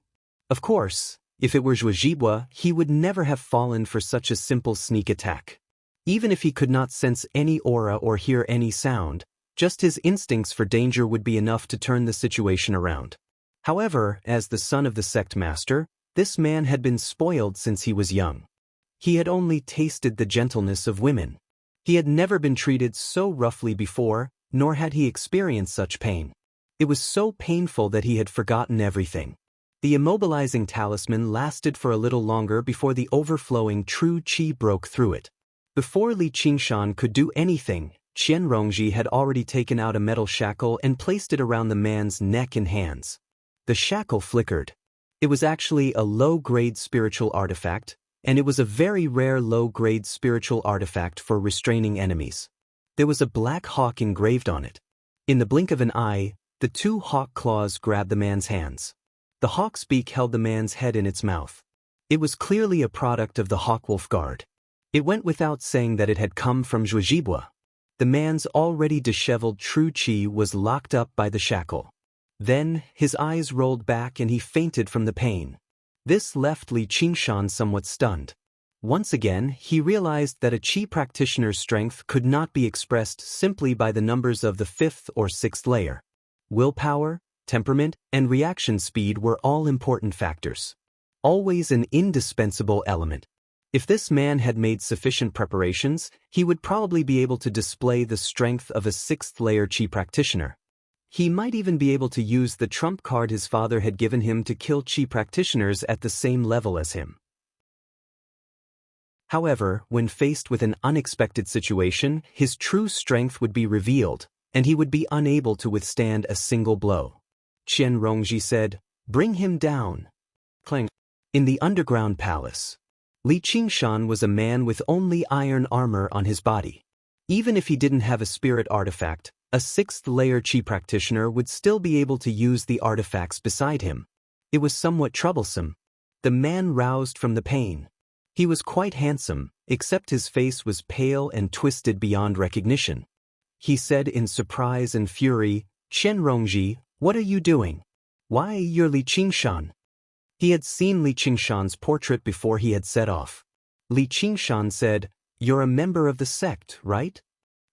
Of course, if it were Zhuozhibua, he would never have fallen for such a simple sneak attack. Even if he could not sense any aura or hear any sound, just his instincts for danger would be enough to turn the situation around. However, as the son of the sect master, This man had been spoiled since he was young. He had only tasted the gentleness of women. He had never been treated so roughly before, nor had he experienced such pain. It was so painful that he had forgotten everything. The immobilizing talisman lasted for a little longer before the overflowing true qi broke through it. Before Li Qingshan could do anything, Qian Rongji had already taken out a metal shackle and placed it around the man's neck and hands. The shackle flickered. It was actually a low-grade spiritual artifact, and it was a very rare low-grade spiritual artifact for restraining enemies. There was a black hawk engraved on it. In the blink of an eye, the two hawk claws grabbed the man's hands. The hawk's beak held the man's head in its mouth. It was clearly a product of the Hawkwolf Guard. It went without saying that it had come from Zhuozhibua. The man's already disheveled true qi was locked up by the shackle. Then, his eyes rolled back and he fainted from the pain. This left Li Qingshan somewhat stunned. Once again, he realized that a qi practitioner's strength could not be expressed simply by the numbers of the 5th or 6th layer. Willpower, temperament, and reaction speed were all important factors. Always an indispensable element. If this man had made sufficient preparations, he would probably be able to display the strength of a 6th layer qi practitioner. He might even be able to use the trump card his father had given him to kill qi practitioners at the same level as him. However, when faced with an unexpected situation, his true strength would be revealed, and he would be unable to withstand a single blow. Qian Rongji said, "Bring him down." Clang. In the underground palace, Li Qingshan was a man with only iron armor on his body. Even if he didn't have a spirit artifact, a 6th layer qi practitioner would still be able to use the artifacts beside him. It was somewhat troublesome. The man roused from the pain. He was quite handsome, except his face was pale and twisted beyond recognition. He said in surprise and fury, "Qian Rongji, what are you doing? Why, you're Li Qingshan." He had seen Li Qingshan's portrait before he had set off. Li Qingshan said, "You're a member of the sect, right?"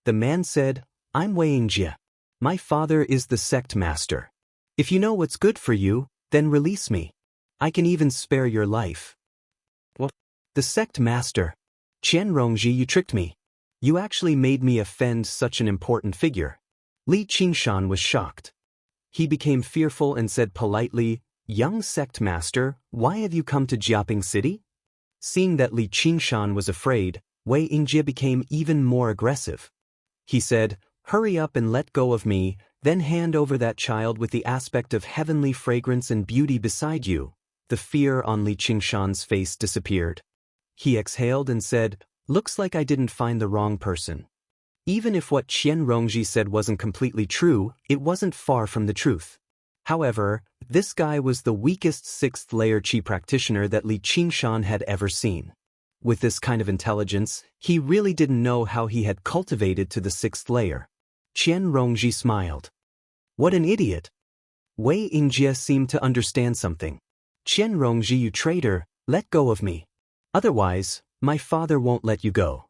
The man said, "I'm Weijie. My father is the sect master. If you know what's good for you, then release me. I can even spare your life." "What? The sect master? Qian Rongji, you tricked me. You actually made me offend such an important figure." Li Qingshan was shocked. He became fearful and said politely, "Young sect master, why have you come to Jiaping City?" Seeing that Li Qingshan was afraid, Weijie became even more aggressive. He said, "Hurry up and let go of me, then hand over that child with the aspect of heavenly fragrance and beauty beside you." The fear on Li Qingshan's face disappeared. He exhaled and said, "Looks like I didn't find the wrong person." Even if what Qian Rongji said wasn't completely true, it wasn't far from the truth. However, this guy was the weakest 6th layer qi practitioner that Li Qingshan had ever seen. With this kind of intelligence, he really didn't know how he had cultivated to the 6th layer. Qian Rongji smiled. "What an idiot." Wei Yingjie seemed to understand something. "Qian Rongji, you traitor, let go of me. Otherwise, my father won't let you go."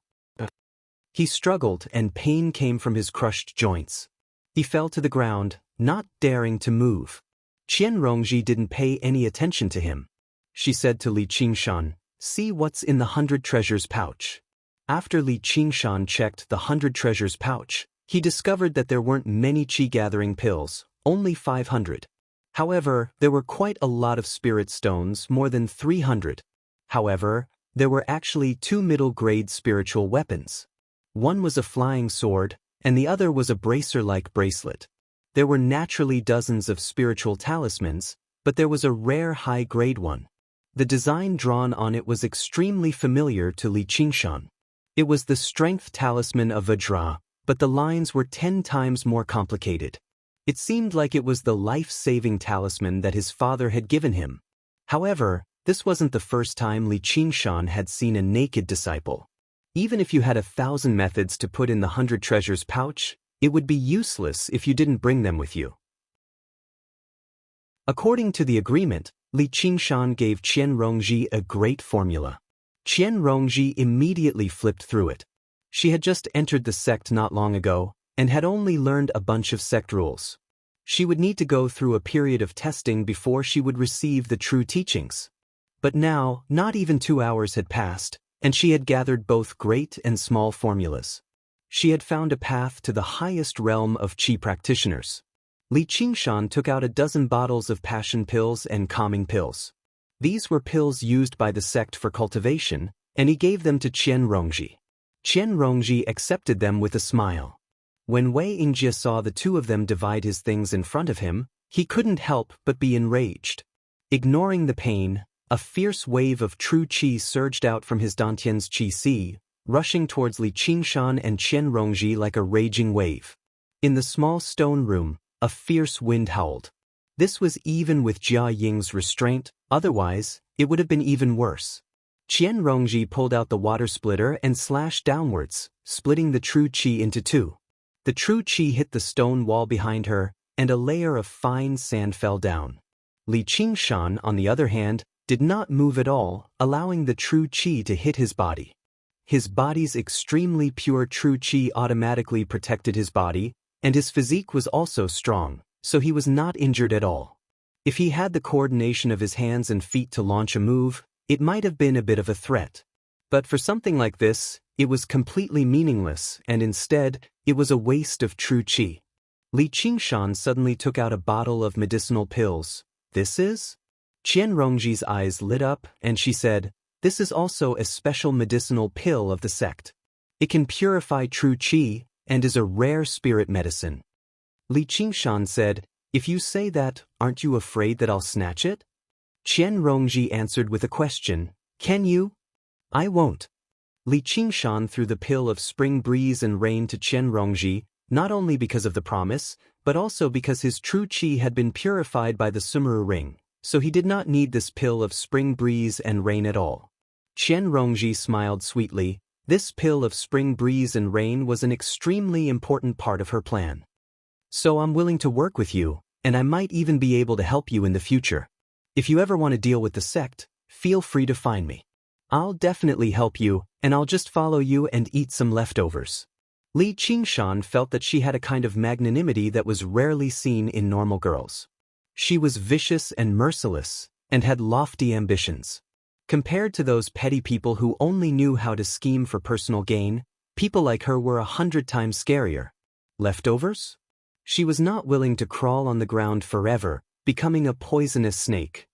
He struggled and pain came from his crushed joints. He fell to the ground, not daring to move. Qian Rongji didn't pay any attention to him. She said to Li Qingshan, "See what's in the 100 treasures pouch." After Li Qingshan checked the 100 treasures pouch, he discovered that there weren't many qi-gathering pills, only 500. However, there were quite a lot of spirit stones, more than 300. However, there were actually 2 middle-grade spiritual weapons. One was a flying sword, and the other was a bracer-like bracelet. There were naturally dozens of spiritual talismans, but there was a rare high-grade one. The design drawn on it was extremely familiar to Li Qingshan. It was the strength talisman of Vajra, but the lines were 10 times more complicated. It seemed like it was the life-saving talisman that his father had given him. However, this wasn't the first time Li Qingshan had seen a naked disciple. Even if you had 1,000 methods to put in the 100 treasures pouch, it would be useless if you didn't bring them with you. According to the agreement, Li Qingshan gave Qian Rongji a great formula. Qian Rongji immediately flipped through it. She had just entered the sect not long ago, and had only learned a bunch of sect rules. She would need to go through a period of testing before she would receive the true teachings. But now, not even 2 hours had passed, and she had gathered both great and small formulas. She had found a path to the highest realm of qi practitioners. Li Qingshan took out a dozen bottles of passion pills and calming pills. These were pills used by the sect for cultivation, and he gave them to Qian Rongji. Qian Rongji accepted them with a smile. When Wei Yingjie saw the two of them divide his things in front of him, he couldn't help but be enraged. Ignoring the pain, a fierce wave of true qi surged out from his dantian's qi sea, rushing towards Li Qingshan and Qian Rongji like a raging wave. In the small stone room, a fierce wind howled. This was even with Jia Ying's restraint, otherwise, it would have been even worse. Qian Rongji pulled out the water splitter and slashed downwards, splitting the true qi into two. The true qi hit the stone wall behind her, and a layer of fine sand fell down. Li Qingshan, on the other hand, did not move at all, allowing the true qi to hit his body. His body's extremely pure true qi automatically protected his body, and his physique was also strong, so he was not injured at all. If he had the coordination of his hands and feet to launch a move, it might have been a bit of a threat. But for something like this, it was completely meaningless, and instead, it was a waste of true qi. Li Qingshan suddenly took out a bottle of medicinal pills. This is? Qian Rongji's eyes lit up, and she said, "This is also a special medicinal pill of the sect. It can purify true qi, and is a rare spirit medicine." Li Qingshan said, "If you say that, aren't you afraid that I'll snatch it?" Qian Rongji answered with a question, "Can you?" "I won't." Li Qingshan threw the pill of spring breeze and rain to Qian Rongji, not only because of the promise, but also because his true qi had been purified by the Sumeru ring, so he did not need this pill of spring breeze and rain at all. Qian Rongji smiled sweetly. This pill of spring breeze and rain was an extremely important part of her plan. "So I'm willing to work with you, and I might even be able to help you in the future. If you ever want to deal with the sect, feel free to find me. I'll definitely help you, and I'll just follow you and eat some leftovers." Li Qingshan felt that she had a kind of magnanimity that was rarely seen in normal girls. She was vicious and merciless, and had lofty ambitions. Compared to those petty people who only knew how to scheme for personal gain, people like her were 100 times scarier. Leftovers? She was not willing to crawl on the ground forever, becoming a poisonous snake.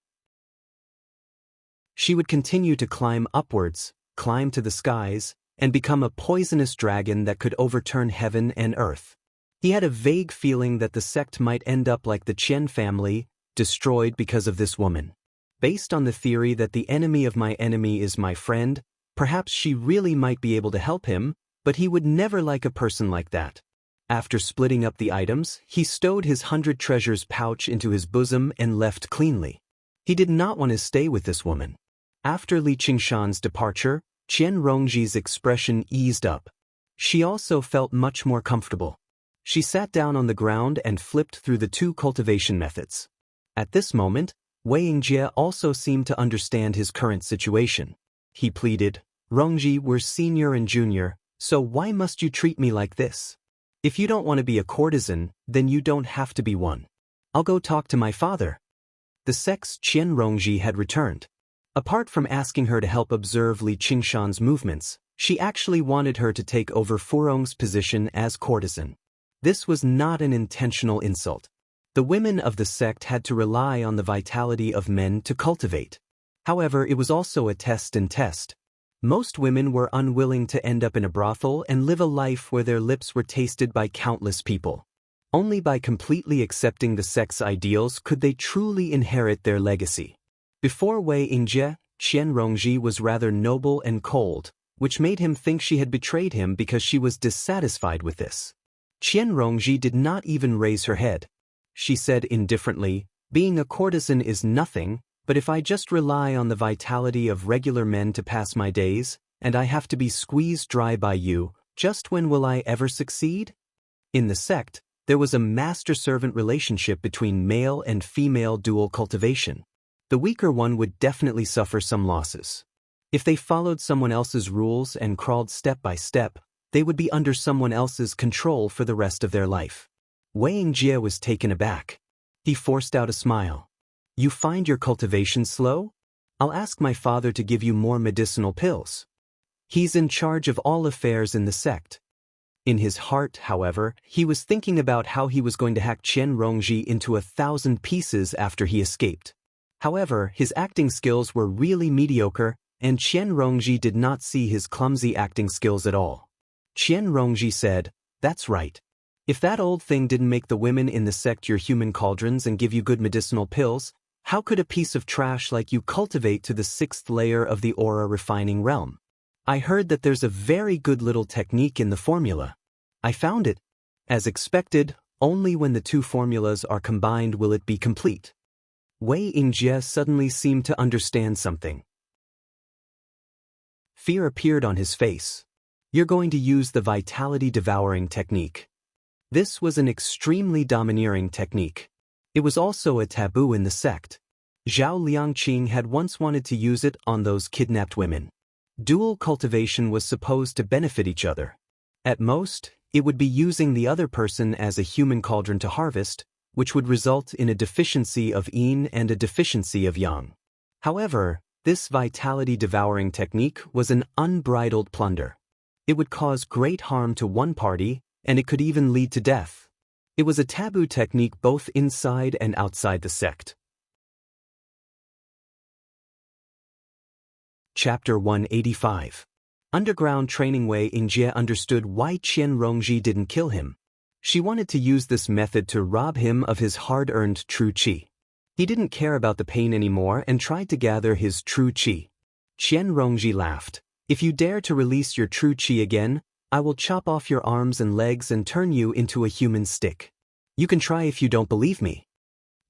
She would continue to climb upwards, climb to the skies, and become a poisonous dragon that could overturn heaven and earth. He had a vague feeling that the sect might end up like the Qian family, destroyed because of this woman. Based on the theory that the enemy of my enemy is my friend, perhaps she really might be able to help him, but he would never like a person like that. After splitting up the items, he stowed his 100 treasures pouch into his bosom and left cleanly. He did not want to stay with this woman. After Li Qingshan's departure, Qian Rongji's expression eased up. She also felt much more comfortable. She sat down on the ground and flipped through the 2 cultivation methods. At this moment, Wei Yingjie also seemed to understand his current situation. He pleaded, "Rongji, we're senior and junior, so why must you treat me like this? If you don't want to be a courtesan, then you don't have to be one. I'll go talk to my father." The sect's Qian Rongji had returned. Apart from asking her to help observe Li Qingshan's movements, she actually wanted her to take over Furong's position as courtesan. This was not an intentional insult. The women of the sect had to rely on the vitality of men to cultivate. However, it was also a test and test. Most women were unwilling to end up in a brothel and live a life where their lips were tasted by countless people. Only by completely accepting the sect's ideals could they truly inherit their legacy. Before Wei Yingjie, Qian Rongji was rather noble and cold, which made him think she had betrayed him because she was dissatisfied with this. Qian Rongji did not even raise her head. She said indifferently, "Being a courtesan is nothing, but if I just rely on the vitality of regular men to pass my days, and I have to be squeezed dry by you, just when will I ever succeed?" In the sect, there was a master-servant relationship between male and female dual cultivation. The weaker one would definitely suffer some losses. If they followed someone else's rules and crawled step by step, they would be under someone else's control for the rest of their life. Wei Yingjie was taken aback. He forced out a smile. "You find your cultivation slow?" I'll ask my father to give you more medicinal pills. He's in charge of all affairs in the sect. In his heart, however, he was thinking about how he was going to hack Qian Rongji into 1,000 pieces after he escaped. However, his acting skills were really mediocre, and Qian Rongji did not see his clumsy acting skills at all. Qian Rongji said, "That's right. If that old thing didn't make the women in the sect your human cauldrons and give you good medicinal pills, how could a piece of trash like you cultivate to the 6th layer of the aura refining realm? I heard that there's a very good little technique in the formula. I found it. As expected, only when the two formulas are combined will it be complete." Wei Yingjie suddenly seemed to understand something. Fear appeared on his face. "You're going to use the vitality devouring technique." This was an extremely domineering technique. It was also a taboo in the sect. Zhao Liangqing had once wanted to use it on those kidnapped women. Dual cultivation was supposed to benefit each other. At most, it would be using the other person as a human cauldron to harvest, which would result in a deficiency of yin and a deficiency of yang. However, this vitality-devouring technique was an unbridled plunder. It would cause great harm to one party, and it could even lead to death. It was a taboo technique both inside and outside the sect. Chapter 185. Underground training. Wei Yingjie understood why Qian Rongji didn't kill him. She wanted to use this method to rob him of his hard-earned true qi. He didn't care about the pain anymore and tried to gather his true qi. Qian Rongji laughed. "If you dare to release your true qi again, I will chop off your arms and legs and turn you into a human stick. You can try if you don't believe me."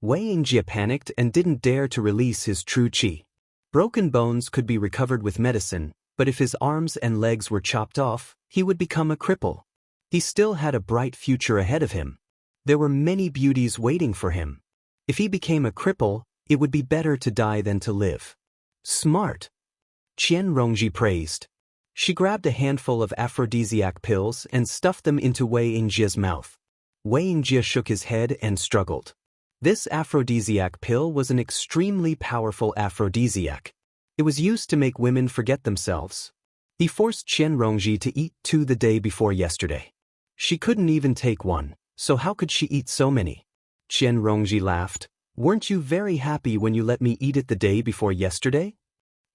Wei Yingjie panicked and didn't dare to release his true qi. Broken bones could be recovered with medicine, but if his arms and legs were chopped off, he would become a cripple. He still had a bright future ahead of him. There were many beauties waiting for him. If he became a cripple, it would be better to die than to live. Smart. Qian Rongji praised. She grabbed a handful of aphrodisiac pills and stuffed them into Wei Yingjie's mouth. Wei Yingjie shook his head and struggled. This aphrodisiac pill was an extremely powerful aphrodisiac. It was used to make women forget themselves. He forced Qian Rongji to eat 2 the day before yesterday. She couldn't even take 1, so how could she eat so many? Qian Rongji laughed. "Weren't you very happy when you let me eat it the day before yesterday?"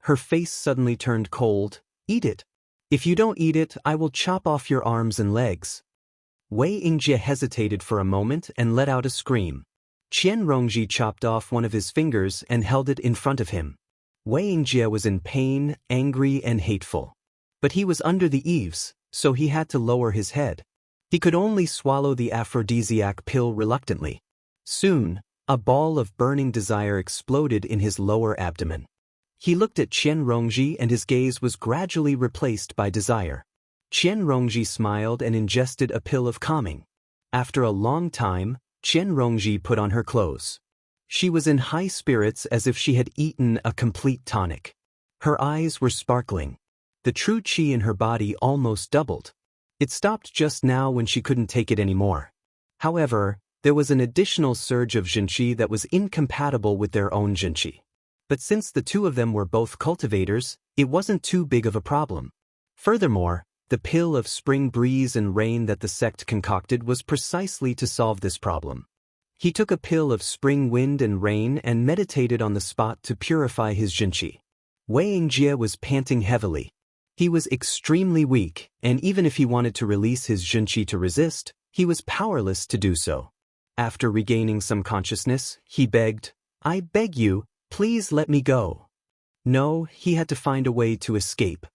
Her face suddenly turned cold. "Eat it. If you don't eat it, I will chop off your arms and legs." Wei Yingjie hesitated for a moment and let out a scream. Qian Rongji chopped off one of his fingers and held it in front of him. Wei Yingjie was in pain, angry, and hateful. But he was under the eaves, so he had to lower his head. He could only swallow the aphrodisiac pill reluctantly. Soon, a ball of burning desire exploded in his lower abdomen. He looked at Qian Rongji and his gaze was gradually replaced by desire. Qian Rongji smiled and ingested a pill of calming. After a long time, Qian Rongji put on her clothes. She was in high spirits as if she had eaten a complete tonic. Her eyes were sparkling. The true qi in her body almost doubled. It stopped just now when she couldn't take it anymore. However, there was an additional surge of jinqi that was incompatible with their own jinqi. But since the two of them were both cultivators, it wasn't too big of a problem. Furthermore, the pill of spring breeze and rain that the sect concocted was precisely to solve this problem. He took a pill of spring wind and rain and meditated on the spot to purify his jinqi. Wei Yingjie was panting heavily. He was extremely weak, and even if he wanted to release his jinqi to resist, he was powerless to do so. After regaining some consciousness, he begged, "I beg you, please let me go." No, he had to find a way to escape.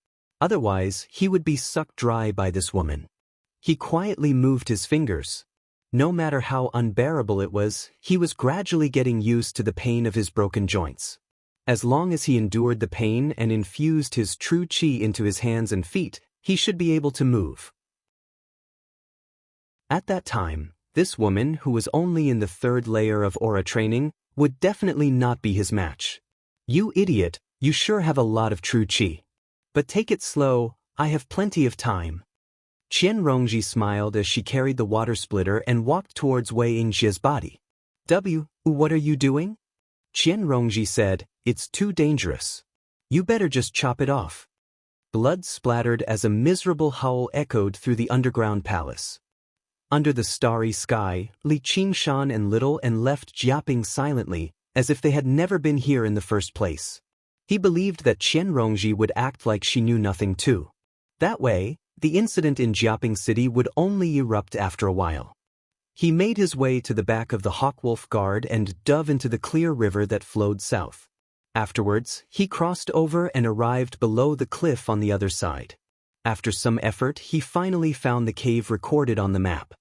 Otherwise, he would be sucked dry by this woman. He quietly moved his fingers. No matter how unbearable it was, he was gradually getting used to the pain of his broken joints. As long as he endured the pain and infused his true qi into his hands and feet, he should be able to move. At that time, this woman, who was only in the 3rd layer of aura training, would definitely not be his match. "You idiot, you sure have a lot of true qi. But take it slow, I have plenty of time." Qian Rongji smiled as she carried the water splitter and walked towards Wei Yingjie's body. What are you doing?" Qian Rongji said, It's too dangerous. You better just chop it off. Blood splattered as a miserable howl echoed through the underground palace. Under the starry sky, Li Qingshan and Little and left Jiaping silently, as if they had never been here in the first place. He believed that Qianrongji would act like she knew nothing too. That way, the incident in Jiaping City would only erupt after a while. He made his way to the back of the Hawkwolf Guard and dove into the clear river that flowed south. Afterwards, he crossed over and arrived below the cliff on the other side. After some effort, he finally found the cave recorded on the map.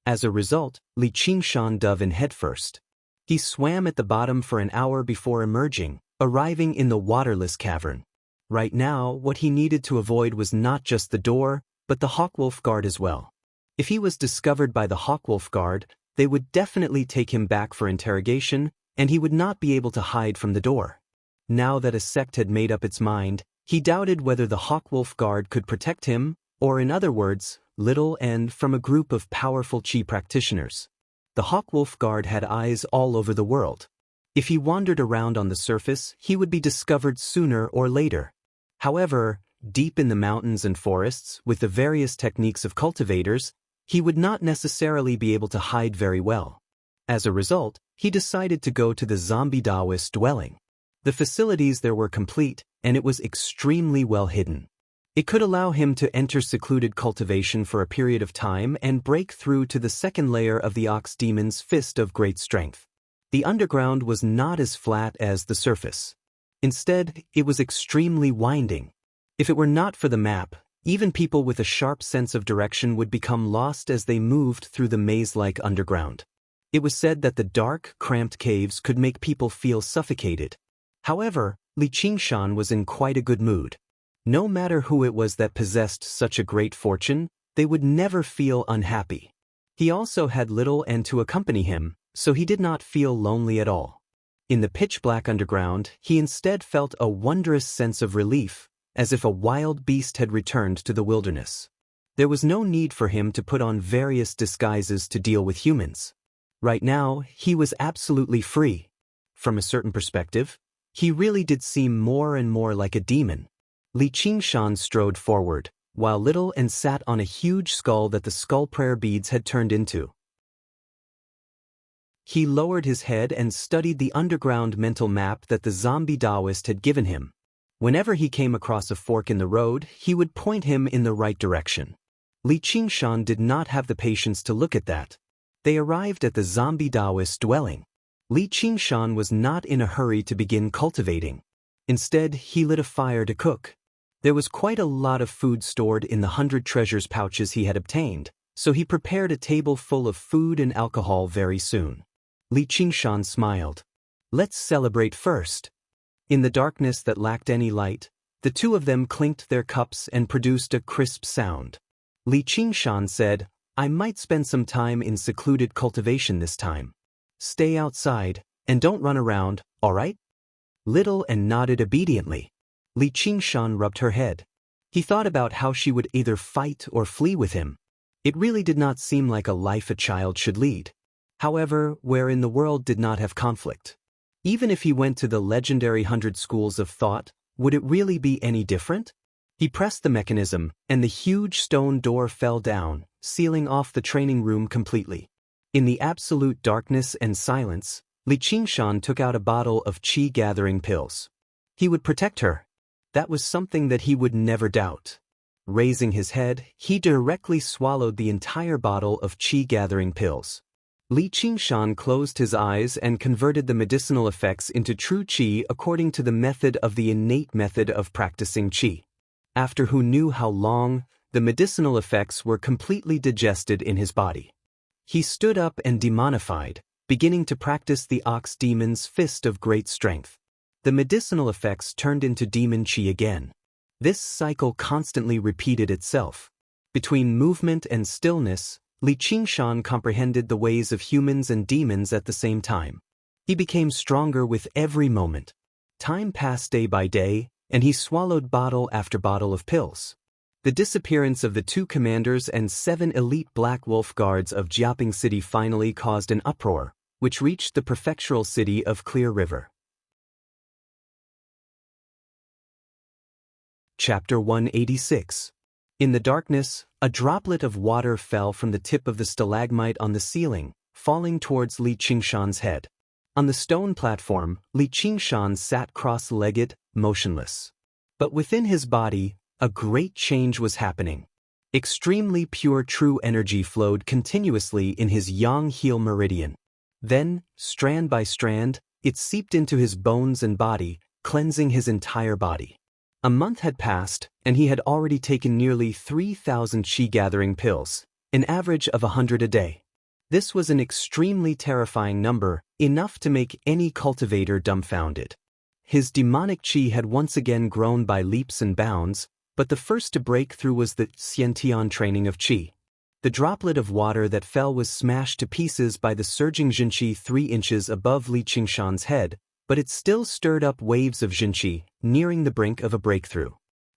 As a result, Li Qingshan dove in headfirst. He swam at the bottom for an hour before emerging, arriving in the waterless cavern. Right now, what he needed to avoid was not just the door, but the Hawkwolf Guard as well. If he was discovered by the Hawkwolf Guard, they would definitely take him back for interrogation, and he would not be able to hide from the door. Now that a sect had made up its mind, he doubted whether the Hawkwolf Guard could protect him, or in other words, Little and from a group of powerful Qi practitioners. The Hawkwolf Guard had eyes all over the world. If he wandered around on the surface, he would be discovered sooner or later. However, deep in the mountains and forests, with the various techniques of cultivators, he would not necessarily be able to hide very well. As a result, he decided to go to the zombie Daoist dwelling. The facilities there were complete, and it was extremely well hidden. It could allow him to enter secluded cultivation for a period of time and break through to the second layer of the Ox Demon's fist of great strength. The underground was not as flat as the surface. Instead, it was extremely winding. If it were not for the map, even people with a sharp sense of direction would become lost as they moved through the maze-like underground. It was said that the dark, cramped caves could make people feel suffocated. However, Li Qingshan was in quite a good mood. No matter who it was that possessed such a great fortune, they would never feel unhappy. He also had Little and to accompany him, so he did not feel lonely at all. In the pitch-black underground, he instead felt a wondrous sense of relief, as if a wild beast had returned to the wilderness. There was no need for him to put on various disguises to deal with humans. Right now, he was absolutely free. From a certain perspective, he really did seem more and more like a demon. Li Qingshan strode forward, while Little and sat on a huge skull that the skull prayer beads had turned into. He lowered his head and studied the underground mental map that the zombie Daoist had given him. Whenever he came across a fork in the road, he would point him in the right direction. Li Qingshan did not have the patience to look at that. They arrived at the zombie Daoist dwelling. Li Qingshan was not in a hurry to begin cultivating. Instead, he lit a fire to cook. There was quite a lot of food stored in the 100 treasures pouches he had obtained, so he prepared a table full of food and alcohol very soon. Li Qingshan smiled. Let's celebrate first. In the darkness that lacked any light, the two of them clinked their cups and produced a crisp sound. Li Qingshan said, I might spend some time in secluded cultivation this time. Stay outside, and don't run around, all right? Little and nodded obediently. Li Qingshan rubbed her head. He thought about how she would either fight or flee with him. It really did not seem like a life a child should lead. However, wherein the world did not have conflict. Even if he went to the legendary 100 schools of thought, would it really be any different? He pressed the mechanism, and the huge stone door fell down, sealing off the training room completely. In the absolute darkness and silence, Li Qingshan took out a bottle of qi-gathering pills. He would protect her. That was something that he would never doubt. Raising his head, he directly swallowed the entire bottle of qi-gathering pills. Li Qingshan closed his eyes and converted the medicinal effects into true qi according to the method of the innate method of practicing qi. After who knew how long, the medicinal effects were completely digested in his body. He stood up and demonified, beginning to practice the Ox Demon's fist of great strength. The medicinal effects turned into demon qi again. This cycle constantly repeated itself. Between movement and stillness, Li Qingshan comprehended the ways of humans and demons at the same time. He became stronger with every moment. Time passed day by day, and he swallowed bottle after bottle of pills. The disappearance of the 2 commanders and 7 elite Black Wolf guards of Jiaping City finally caused an uproar, which reached the prefectural city of Clear River. Chapter 186. In the darkness, a droplet of water fell from the tip of the stalagmite on the ceiling, falling towards Li Qingshan's head. On the stone platform, Li Qingshan sat cross-legged, motionless. But within his body, a great change was happening. Extremely pure true energy flowed continuously in his yang-heel meridian. Then, strand by strand, it seeped into his bones and body, cleansing his entire body. A month had passed, and he had already taken nearly 3,000 qi-gathering pills, an average of 100 a day. This was an extremely terrifying number, enough to make any cultivator dumbfounded. His demonic qi had once again grown by leaps and bounds, but the first to break through was the Xiantian training of qi. The droplet of water that fell was smashed to pieces by the surging Jinqi 3 inches above Li Qingshan's head, but it still stirred up waves of Jinqi, nearing the brink of a breakthrough.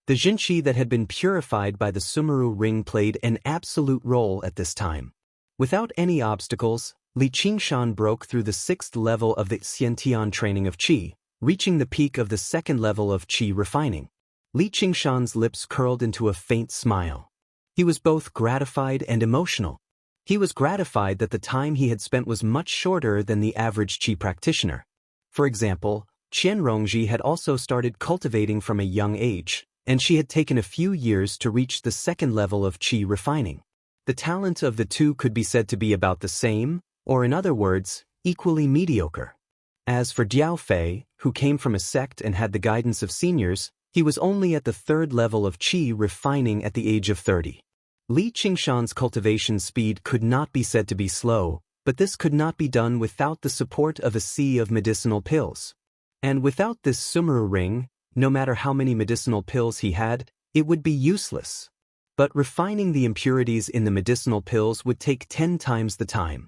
The Jinqi that had been purified by the Sumeru ring played an absolute role at this time. Without any obstacles, Li Qingshan broke through the 6th level of the Xiantian training of qi, reaching the peak of the 2nd level of qi refining. Li Qingshan's lips curled into a faint smile. He was both gratified and emotional. He was gratified that the time he had spent was much shorter than the average qi practitioner. For example, Qian Rongji had also started cultivating from a young age, and she had taken a few years to reach the 2nd level of qi refining. The talent of the two could be said to be about the same, or in other words, equally mediocre. As for Diao Fei, who came from a sect and had the guidance of seniors, he was only at the 3rd level of qi refining at the age of 30. Li Qingshan's cultivation speed could not be said to be slow, but this could not be done without the support of a sea of medicinal pills. And without this Sumeru ring, no matter how many medicinal pills he had, it would be useless. But refining the impurities in the medicinal pills would take 10 times the time.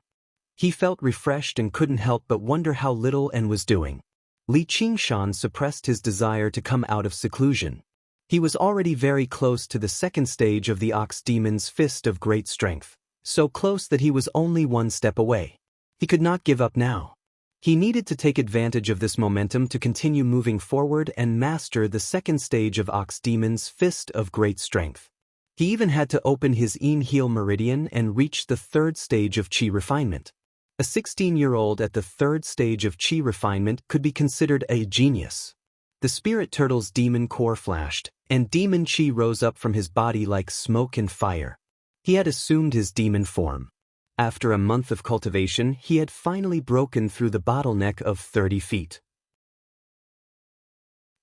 He felt refreshed and couldn't help but wonder how little and was doing. Li Qingshan suppressed his desire to come out of seclusion. He was already very close to the 2nd stage of the Ox Demon's Fist of Great Strength, so close that he was only 1 step away. He could not give up now. He needed to take advantage of this momentum to continue moving forward and master the 2nd stage of Ox Demon's Fist of Great Strength. He even had to open his yin-heel meridian and reach the 3rd stage of qi refinement. A 16-year-old at the 3rd stage of qi refinement could be considered a genius. The spirit turtle's demon core flashed, and demon qi rose up from his body like smoke and fire. He had assumed his demon form. After a month of cultivation, he had finally broken through the bottleneck of 30 feet.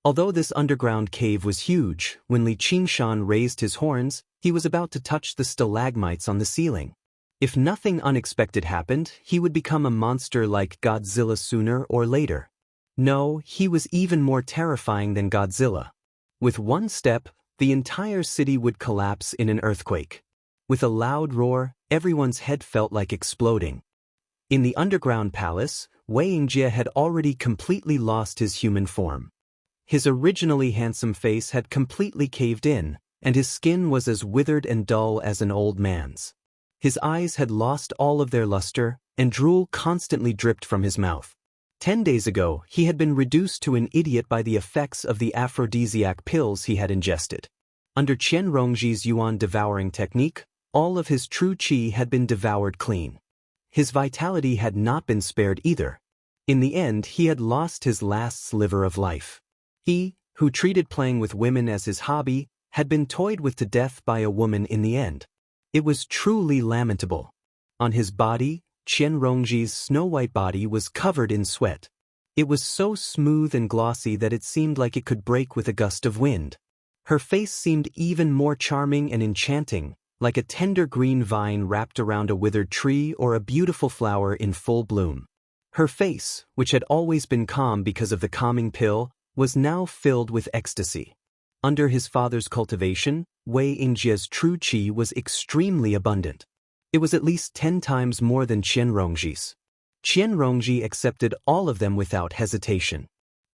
Although this underground cave was huge, when Li Qingshan raised his horns, he was about to touch the stalagmites on the ceiling. If nothing unexpected happened, he would become a monster like Godzilla sooner or later. No, he was even more terrifying than Godzilla. With 1 step, the entire city would collapse in an earthquake. With a loud roar, everyone's head felt like exploding. In the underground palace, Wei Yingjie had already completely lost his human form. His originally handsome face had completely caved in, and his skin was as withered and dull as an old man's. His eyes had lost all of their luster, and drool constantly dripped from his mouth. 10 days ago, he had been reduced to an idiot by the effects of the aphrodisiac pills he had ingested. Under Qian Rongji's Yuan devouring technique, all of his true qi had been devoured clean. His vitality had not been spared either. In the end, he had lost his last sliver of life. He, who treated playing with women as his hobby, had been toyed with to death by a woman in the end. It was truly lamentable. On his body, Qian Rongji's snow-white body was covered in sweat. It was so smooth and glossy that it seemed like it could break with a gust of wind. Her face seemed even more charming and enchanting, like a tender green vine wrapped around a withered tree or a beautiful flower in full bloom. Her face, which had always been calm because of the calming pill, was now filled with ecstasy. Under his father's cultivation, Wei Yingjie's true qi was extremely abundant. It was at least 10 times more than Qian Rongji's. Qian Rongji accepted all of them without hesitation.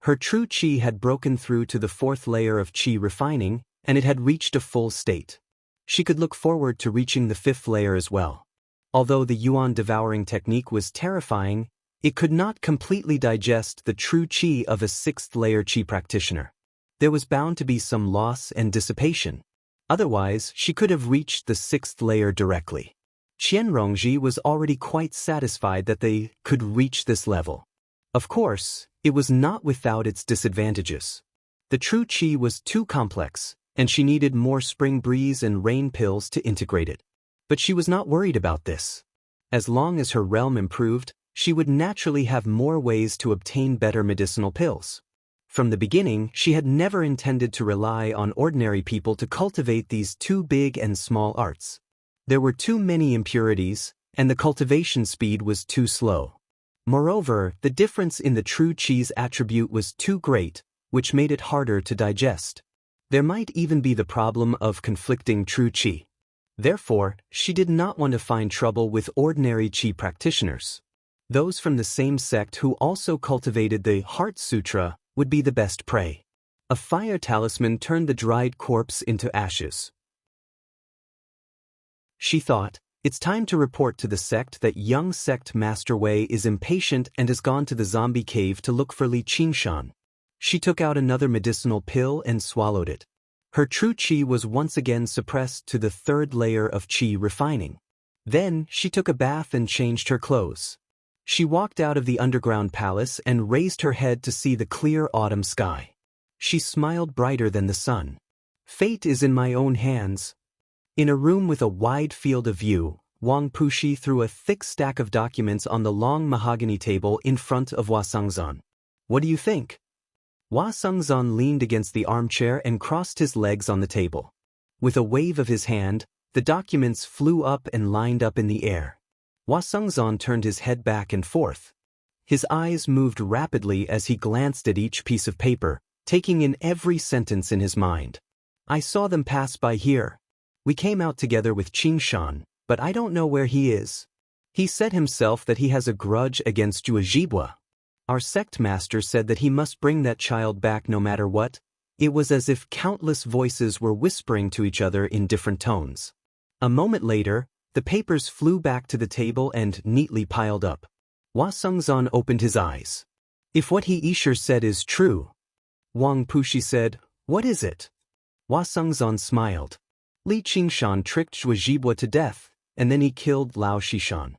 Her true qi had broken through to the 4th layer of qi refining, and it had reached a full state. She could look forward to reaching the 5th layer as well. Although the Yuan devouring technique was terrifying, it could not completely digest the true qi of a 6th layer qi practitioner. There was bound to be some loss and dissipation. Otherwise, she could have reached the 6th layer directly. Qianrongji was already quite satisfied that they could reach this level. Of course, it was not without its disadvantages. The true qi was too complex, and she needed more spring breeze and rain pills to integrate it. But she was not worried about this. As long as her realm improved, she would naturally have more ways to obtain better medicinal pills. From the beginning, she had never intended to rely on ordinary people to cultivate these two big and small arts. There were too many impurities, and the cultivation speed was too slow. Moreover, the difference in the true qi's attribute was too great, which made it harder to digest. There might even be the problem of conflicting true qi. Therefore, she did not want to find trouble with ordinary qi practitioners. Those from the same sect who also cultivated the Heart Sutra would be the best prey. A fire talisman turned the dried corpse into ashes. She thought, it's time to report to the sect that young sect Master Wei is impatient and has gone to the zombie cave to look for Li Qingshan. She took out another medicinal pill and swallowed it. Her true qi was once again suppressed to the 3rd layer of qi refining. Then, she took a bath and changed her clothes. She walked out of the underground palace and raised her head to see the clear autumn sky. She smiled brighter than the sun. Fate is in my own hands. In a room with a wide field of view, Wang Puxi threw a thick stack of documents on the long mahogany table in front of Hua Sengzan. What do you think? Hua Sengzan leaned against the armchair and crossed his legs on the table. With a wave of his hand, the documents flew up and lined up in the air. Hua Sengzan turned his head back and forth. His eyes moved rapidly as he glanced at each piece of paper, taking in every sentence in his mind. I saw them pass by here. We came out together with Qingshan, but I don't know where he is. He said himself that he has a grudge against Zhuozhibua. Our sect master said that he must bring that child back no matter what. It was as if countless voices were whispering to each other in different tones. A moment later, the papers flew back to the table and neatly piled up. Hua Sengzan opened his eyes. If what he Isher said is true. Wang Puxi said, what is it? Hua Sengzan smiled. Li Qingshan tricked Zhuozhibua to death, and then he killed Lao Shishan.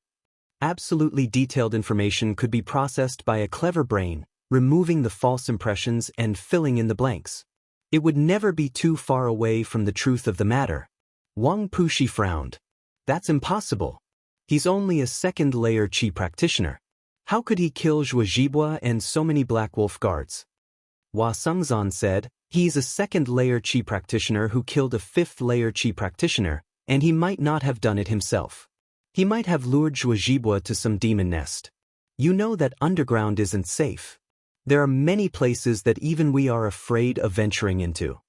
Absolutely detailed information could be processed by a clever brain, removing the false impressions and filling in the blanks. It would never be too far away from the truth of the matter. Wang Puxi frowned. That's impossible. He's only a 2nd layer qi practitioner. How could he kill Zhuozhibua and so many Black Wolf guards? Hua Sengzan said, he's a 2nd layer qi practitioner who killed a 5th layer qi practitioner, and he might not have done it himself. He might have lured Zhuozhibua to some demon nest. You know that underground isn't safe. There are many places that even we are afraid of venturing into.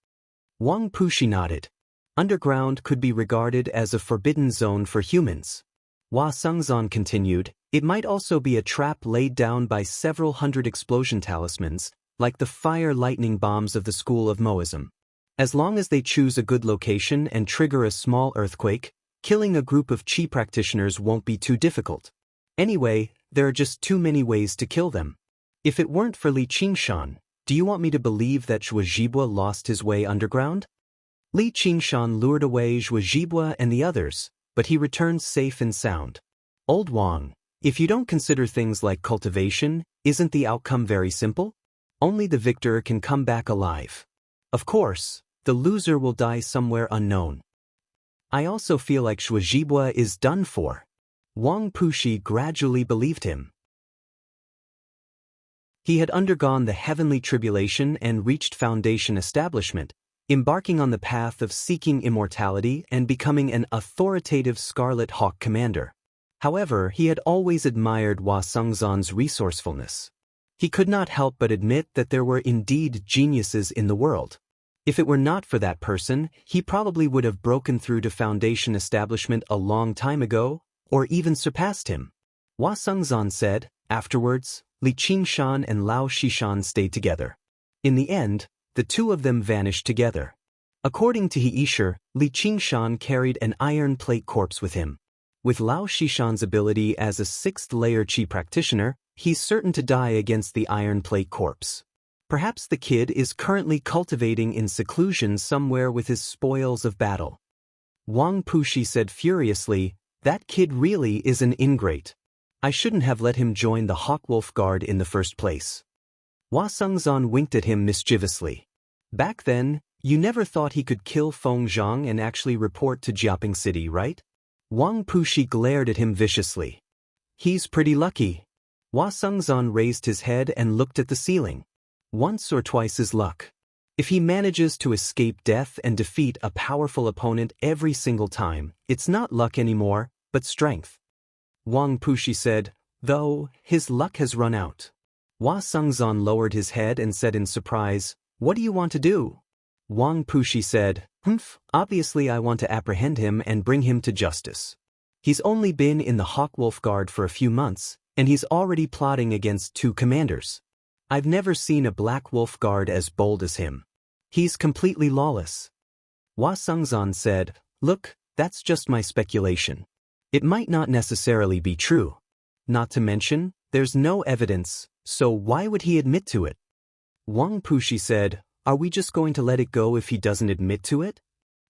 Wang Puxi nodded. Underground could be regarded as a forbidden zone for humans. Hua Sengzan continued, it might also be a trap laid down by several hundred explosion talismans, like the fire-lightning bombs of the school of Daoism. As long as they choose a good location and trigger a small earthquake, killing a group of qi practitioners won't be too difficult. Anyway, there are just too many ways to kill them. If it weren't for Li Qingshan, do you want me to believe that Zhuozhibua lost his way underground? Li Qingshan lured away Zhuozhibua and the others, but he returned safe and sound. Old Wang, if you don't consider things like cultivation, isn't the outcome very simple? Only the victor can come back alive. Of course, the loser will die somewhere unknown. I also feel like Zhuozhibua is done for. Wang Puxi gradually believed him. He had undergone the heavenly tribulation and reached foundation establishment, embarking on the path of seeking immortality and becoming an authoritative Scarlet Hawk commander. However, he had always admired Hua Sengzan's resourcefulness. He could not help but admit that there were indeed geniuses in the world. If it were not for that person, he probably would have broken through to foundation establishment a long time ago, or even surpassed him. Hua Sengzan said, afterwards, Li Qingshan and Lao Shishan stayed together. In the end, the two of them vanished together. According to Heisher, Li Qingshan carried an iron plate corpse with him. With Lao Shishan's ability as a 6th layer qi practitioner, he's certain to die against the iron plate corpse. Perhaps the kid is currently cultivating in seclusion somewhere with his spoils of battle. Wang Pushi said furiously, that kid really is an ingrate. I shouldn't have let him join the Hawkwolf Guard in the first place. Hua Sengzan winked at him mischievously. Back then, you never thought he could kill Feng Zhang and actually report to Jiaping City, right? Wang Pushi glared at him viciously. He's pretty lucky. Hua Sengzan raised his head and looked at the ceiling. Once or twice is luck. If he manages to escape death and defeat a powerful opponent every single time, it's not luck anymore, but strength. Wang Pushi said, though, his luck has run out. Hua Sengzan lowered his head and said in surprise, what do you want to do? Wang Pushi said, obviously I want to apprehend him and bring him to justice. He's only been in the Hawkwolf Guard for a few months, and he's already plotting against 2 commanders. I've never seen a Black Wolf Guard as bold as him. He's completely lawless. Hua Sengzan said, look, that's just my speculation. It might not necessarily be true. Not to mention, there's no evidence, so why would he admit to it? Wang Pushi said, are we just going to let it go if he doesn't admit to it?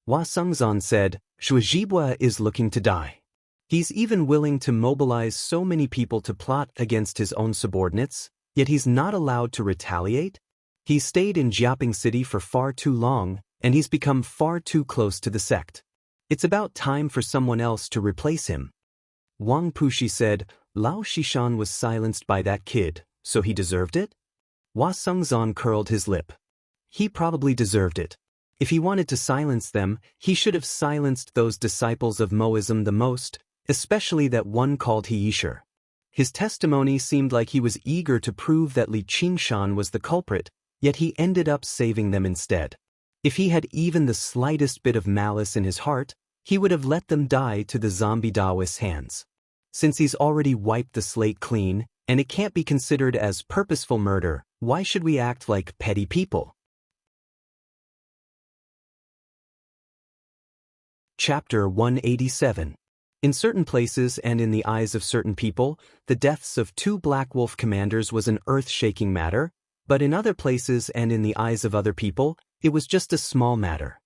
Hua Sengzan said, Shuizhibua is looking to die. He's even willing to mobilize so many people to plot against his own subordinates, yet he's not allowed to retaliate? He's stayed in Jiaping City for far too long, and he's become far too close to the sect. It's about time for someone else to replace him. Wang Pushi said, Lao Shishan was silenced by that kid, so he deserved it? Hua Sengzan curled his lip. He probably deserved it. If he wanted to silence them, he should have silenced those disciples of Moism the most, especially that one called Heisher. His testimony seemed like he was eager to prove that Li Qingshan was the culprit, yet he ended up saving them instead. If he had even the slightest bit of malice in his heart, he would have let them die to the zombie Daoist hands. Since he's already wiped the slate clean, and it can't be considered as purposeful murder, why should we act like petty people? Chapter 187. In certain places and in the eyes of certain people, the deaths of 2 Black Wolf commanders was an earth-shaking matter, but in other places and in the eyes of other people, it was just a small matter.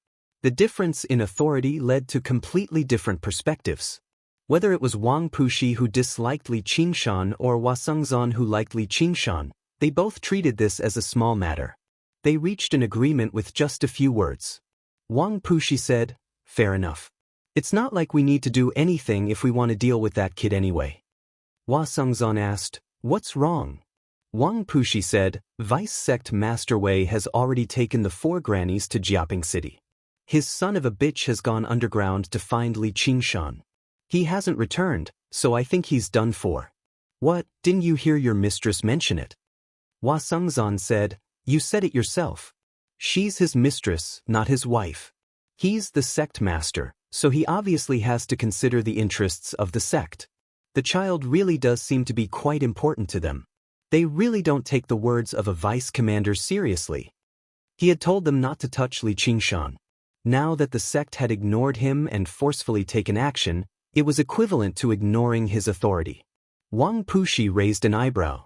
The difference in authority led to completely different perspectives. Whether it was Wang Pushi who disliked Li Qingshan or Hua Sengzan who liked Li Qingshan, they both treated this as a small matter. They reached an agreement with just a few words. Wang Pushi said, fair enough. It's not like we need to do anything if we want to deal with that kid anyway. Hua Sengzan asked, what's wrong? Wang Pushi said, Vice Sect Master Wei has already taken the 4 grannies to Jiaping City. His son of a bitch has gone underground to find Li Qingshan. He hasn't returned, so I think he's done for. What, didn't you hear your mistress mention it? Hua Sengzan said, you said it yourself. She's his mistress, not his wife. He's the sect master, so he obviously has to consider the interests of the sect. The child really does seem to be quite important to them. They really don't take the words of a vice commander seriously. He had told them not to touch Li Qingshan. Now that the sect had ignored him and forcefully taken action, it was equivalent to ignoring his authority. Wang Pushi raised an eyebrow.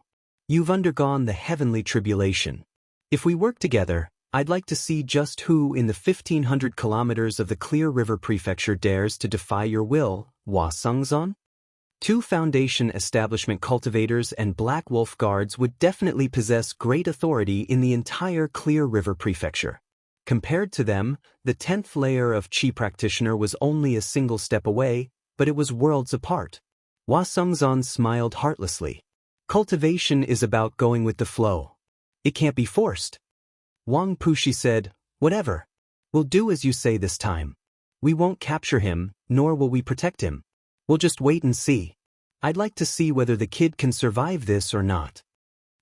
You've undergone the heavenly tribulation. If we work together, I'd like to see just who in the 1,500 kilometers of the Clear River Prefecture dares to defy your will, Hua Sengzan? 2 Foundation establishment cultivators and Black Wolf Guards would definitely possess great authority in the entire Clear River Prefecture. Compared to them, the 10th layer of Qi practitioner was only a single step away, but it was worlds apart. Hua Sengzan smiled heartlessly. Cultivation is about going with the flow. It can't be forced. Wang Pushi said, whatever. We'll do as you say this time. We won't capture him, nor will we protect him. We'll just wait and see. I'd like to see whether the kid can survive this or not.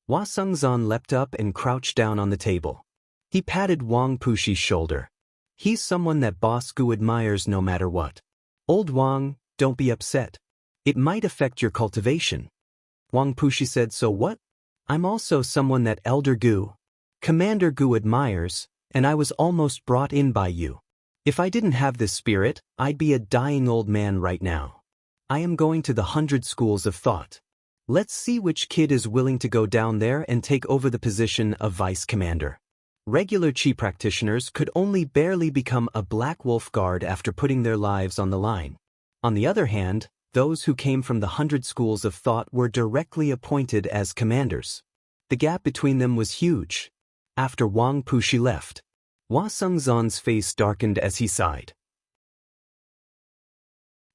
Hua Sengzan leapt up and crouched down on the table. He patted Wang Pushi's shoulder. He's someone that Boss Gu admires no matter what. Old Wang, don't be upset. It might affect your cultivation. Wang Pushi said, so what? I'm also someone that Elder Gu, Commander Gu admires, and I was almost brought in by you. If I didn't have this spirit, I'd be a dying old man right now. I am going to the 100 schools of thought. Let's see which kid is willing to go down there and take over the position of vice commander. Regular Qi practitioners could only barely become a Black Wolf Guard after putting their lives on the line. On the other hand, those who came from the 100 schools of thought were directly appointed as commanders. The gap between them was huge. After Wang Pushi left, Hua Sengzhan's face darkened as he sighed.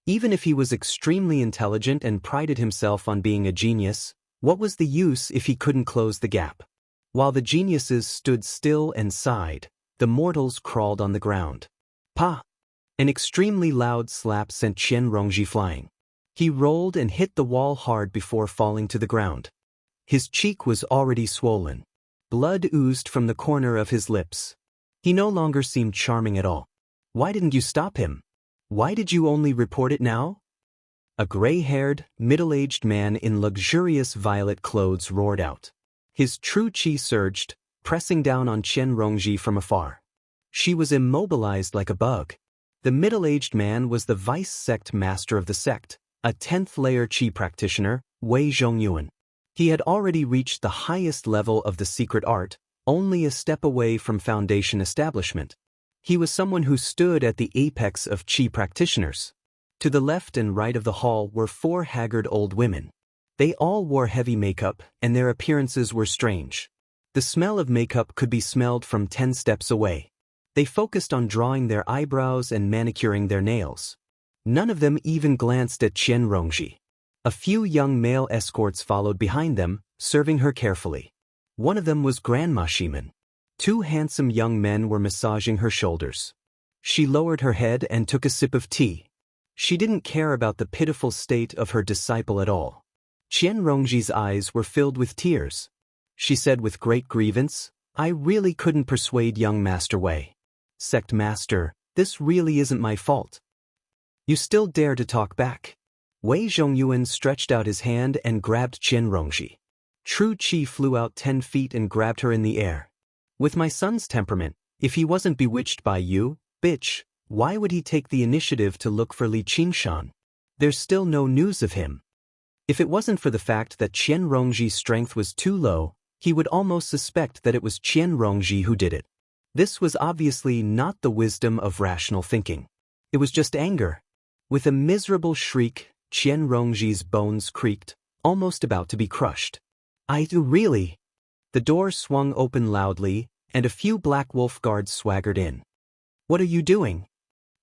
Even if he was extremely intelligent and prided himself on being a genius, what was the use if he couldn't close the gap? While the geniuses stood still and sighed, the mortals crawled on the ground. Pa! An extremely loud slap sent Qian Rongji flying. He rolled and hit the wall hard before falling to the ground. His cheek was already swollen. Blood oozed from the corner of his lips. He no longer seemed charming at all. Why didn't you stop him? Why did you only report it now? A gray-haired, middle-aged man in luxurious violet clothes roared out. His true qi surged, pressing down on Qian Rongji from afar. She was immobilized like a bug. The middle-aged man was the vice sect master of the sect, a 10th-layer qi practitioner, Wei Zhongyuan. He had already reached the highest level of the secret art, only a step away from foundation establishment. He was someone who stood at the apex of qi practitioners. To the left and right of the hall were 4 haggard old women. They all wore heavy makeup, and their appearances were strange. The smell of makeup could be smelled from 10 steps away. They focused on drawing their eyebrows and manicuring their nails. None of them even glanced at Qian Rongji. A few young male escorts followed behind them, serving her carefully. One of them was Grandma Shimen. 2 handsome young men were massaging her shoulders. She lowered her head and took a sip of tea. She didn't care about the pitiful state of her disciple at all. Qian Rongji's eyes were filled with tears. She said with great grievance, "I really couldn't persuade young Master Wei. Sect Master, this really isn't my fault. You still dare to talk back." Wei Zhongyuan stretched out his hand and grabbed Qian Rongji. True Qi flew out 10 feet and grabbed her in the air. "With my son's temperament, if he wasn't bewitched by you, bitch, why would he take the initiative to look for Li Qingshan? There's still no news of him." If it wasn't for the fact that Qian Rongji's strength was too low, he would almost suspect that it was Qian Rongji who did it. This was obviously not the wisdom of rational thinking. It was just anger. With a miserable shriek, Qian Rongji's bones creaked, almost about to be crushed. "I do really?" The door swung open loudly, and a few Black Wolf guards swaggered in. "What are you doing?"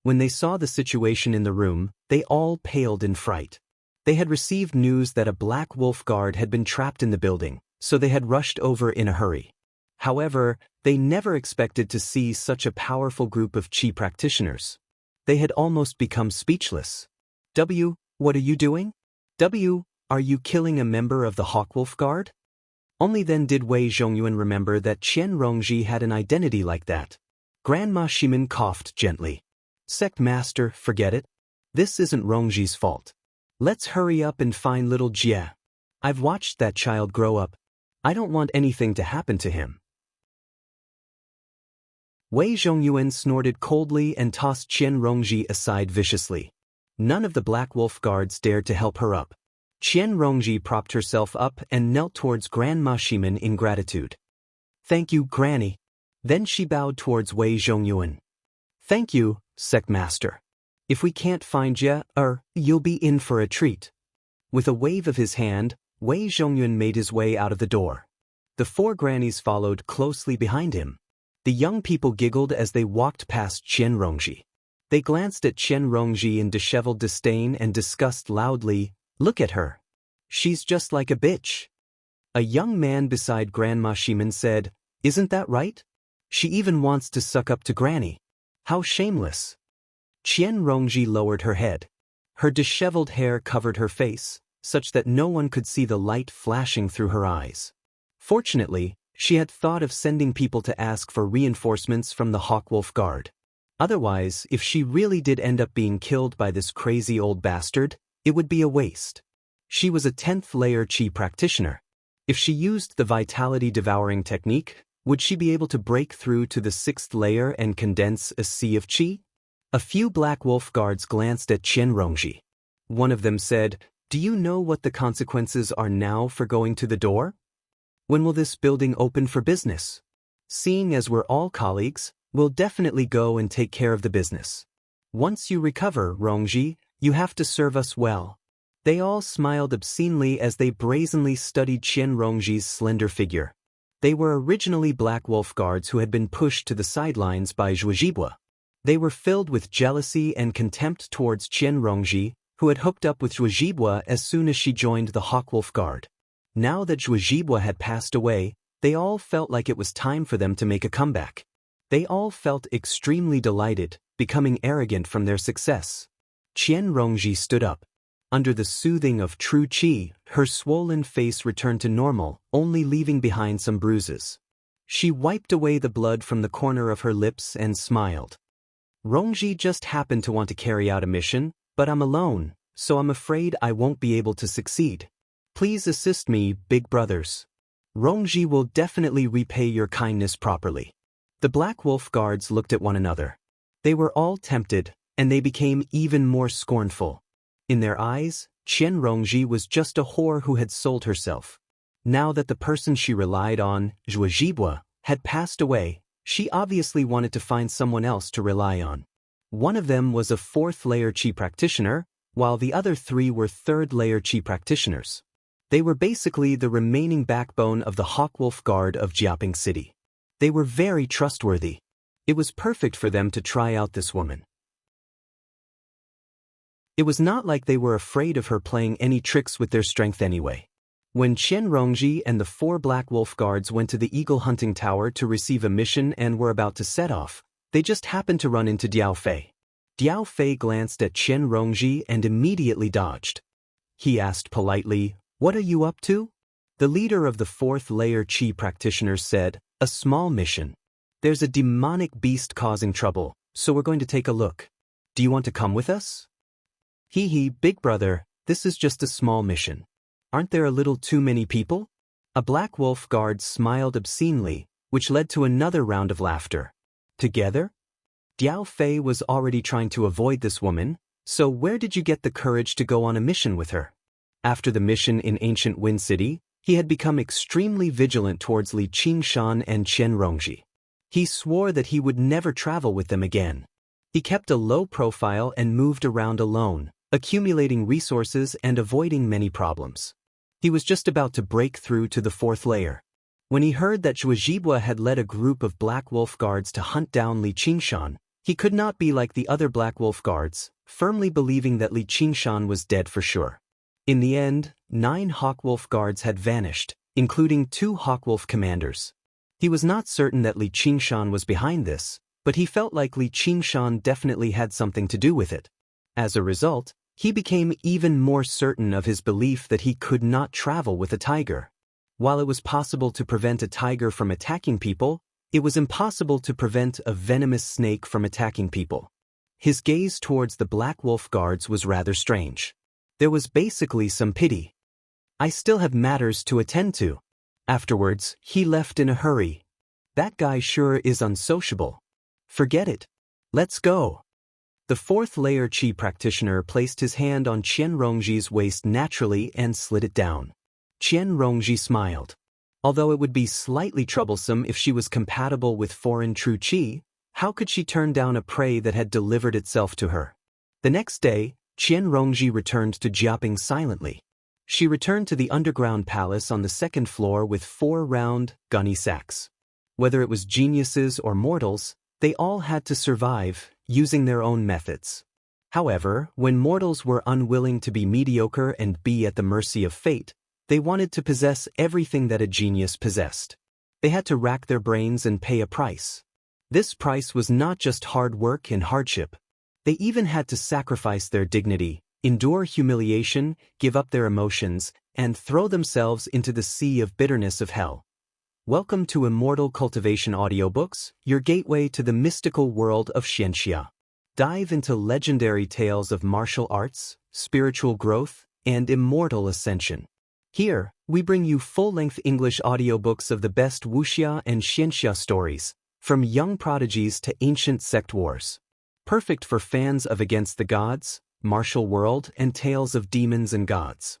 When they saw the situation in the room, they all paled in fright. They had received news that a Black Wolf guard had been trapped in the building, so they had rushed over in a hurry. However, they never expected to see such a powerful group of qi practitioners. They had almost become speechless. What are you doing? Are you killing a member of the Hawkwolf Guard?" Only then did Wei Zhongyuan remember that Qian Rongji had an identity like that. Grandma Shimen coughed gently. "Sect Master, forget it. This isn't Rongji's fault. Let's hurry up and find little Jie. I've watched that child grow up. I don't want anything to happen to him." Wei Zhongyuan snorted coldly and tossed Qian Rongji aside viciously. None of the Black Wolf guards dared to help her up. Qian Rongji propped herself up and knelt towards Grandma Shimen in gratitude. "Thank you, Granny." Then she bowed towards Wei Zhongyuan. "Thank you, Sect Master. If we can't find Jie, you'll be in for a treat." With a wave of his hand, Wei Zhongyuan made his way out of the door. The 4 grannies followed closely behind him. The young people giggled as they walked past Qian Rongji. They glanced at Qian Rongji in disheveled disdain and discussed loudly, "Look at her. She's just like a bitch." A young man beside Grandma Shimen said, "Isn't that right? She even wants to suck up to Granny. How shameless." Qian Rongji lowered her head. Her disheveled hair covered her face, such that no one could see the light flashing through her eyes. Fortunately, she had thought of sending people to ask for reinforcements from the Hawkwolf Guard. Otherwise, if she really did end up being killed by this crazy old bastard, it would be a waste. She was a 10th-layer qi practitioner. If she used the vitality-devouring technique, would she be able to break through to the 6th layer and condense a sea of qi? A few Black Wolf guards glanced at Qian Rongji. One of them said, Do you know what the consequences are now for going to the door? When will this building open for business? Seeing as we're all colleagues, we'll definitely go and take care of the business. Once you recover, Rongji, you have to serve us well. They all smiled obscenely as they brazenly studied Qian Rongji's slender figure. They were originally Black Wolf guards who had been pushed to the sidelines by Zhuozhibua. They were filled with jealousy and contempt towards Qian Rongji, who had hooked up with Zhuozhibua as soon as she joined the Hawkwolf Guard. Now that Zhuozhibua had passed away, they all felt like it was time for them to make a comeback. They all felt extremely delighted, becoming arrogant from their success. Qian Rongji stood up. Under the soothing of true qi, her swollen face returned to normal, only leaving behind some bruises. She wiped away the blood from the corner of her lips and smiled. Rongji just happened to want to carry out a mission, but I'm alone, so I'm afraid I won't be able to succeed. Please assist me, big brothers. Rongji will definitely repay your kindness properly. The Black Wolf guards looked at one another. They were all tempted, and they became even more scornful. In their eyes, Qian Rongji was just a whore who had sold herself. Now that the person she relied on, Zhuozhibua, had passed away, she obviously wanted to find someone else to rely on. One of them was a 4th-layer Qi practitioner, while the other 3 were 3rd-layer Qi practitioners. They were basically the remaining backbone of the Hawkwolf Guard of Jiaping City. They were very trustworthy. It was perfect for them to try out this woman. It was not like they were afraid of her playing any tricks with their strength anyway. When Qian Rongji and the 4 Black Wolf guards went to the Eagle Hunting Tower to receive a mission and were about to set off, they just happened to run into Diao Fei. Diao Fei glanced at Qian Rongji and immediately dodged. He asked politely, "What are you up to?" The leader of the 4th-layer Qi practitioners said, "A small mission. There's a demonic beast causing trouble, so we're going to take a look. Do you want to come with us?" Hee, big brother, this is just a small mission. Aren't there a little too many people? A Black Wolf guard smiled obscenely, which led to another round of laughter. Together? Diao Fei was already trying to avoid this woman, so where did you get the courage to go on a mission with her? After the mission in Ancient Wind City, he had become extremely vigilant towards Li Qingshan and Qian Rongji. He swore that he would never travel with them again. He kept a low profile and moved around alone, accumulating resources and avoiding many problems. He was just about to break through to the 4th layer. When he heard that Zhuozhibua had led a group of Black Wolf guards to hunt down Li Qingshan, he could not be like the other Black Wolf guards, firmly believing that Li Qingshan was dead for sure. In the end, 9 Hawkwolf guards had vanished, including 2 Hawkwolf commanders. He was not certain that Li Qingshan was behind this, but he felt like Li Qingshan definitely had something to do with it. As a result, he became even more certain of his belief that he could not travel with a tiger. While it was possible to prevent a tiger from attacking people, it was impossible to prevent a venomous snake from attacking people. His gaze towards the Black Wolf guards was rather strange. There was basically some pity. I still have matters to attend to. Afterwards, he left in a hurry. That guy sure is unsociable. Forget it. Let's go. The 4th-layer Qi practitioner placed his hand on Qian Rongji's waist naturally and slid it down. Qian Rongji smiled. Although it would be slightly troublesome if she was compatible with foreign true Qi, how could she turn down a prey that had delivered itself to her? The next day, Qian Rongji returned to Jiaping silently. She returned to the underground palace on the 2nd floor with 4 round, gunny sacks. Whether it was geniuses or mortals, they all had to survive, using their own methods. However, when mortals were unwilling to be mediocre and be at the mercy of fate, they wanted to possess everything that a genius possessed. They had to rack their brains and pay a price. This price was not just hard work and hardship. They even had to sacrifice their dignity, endure humiliation, give up their emotions, and throw themselves into the sea of bitterness of hell. Welcome to Immortal Cultivation Audiobooks, your gateway to the mystical world of Xianxia. Dive into legendary tales of martial arts, spiritual growth, and immortal ascension. Here, we bring you full-length English audiobooks of the best Wuxia and Xianxia stories, from young prodigies to ancient sect wars. Perfect for fans of Against the Gods, martial world, and tales of demons and gods.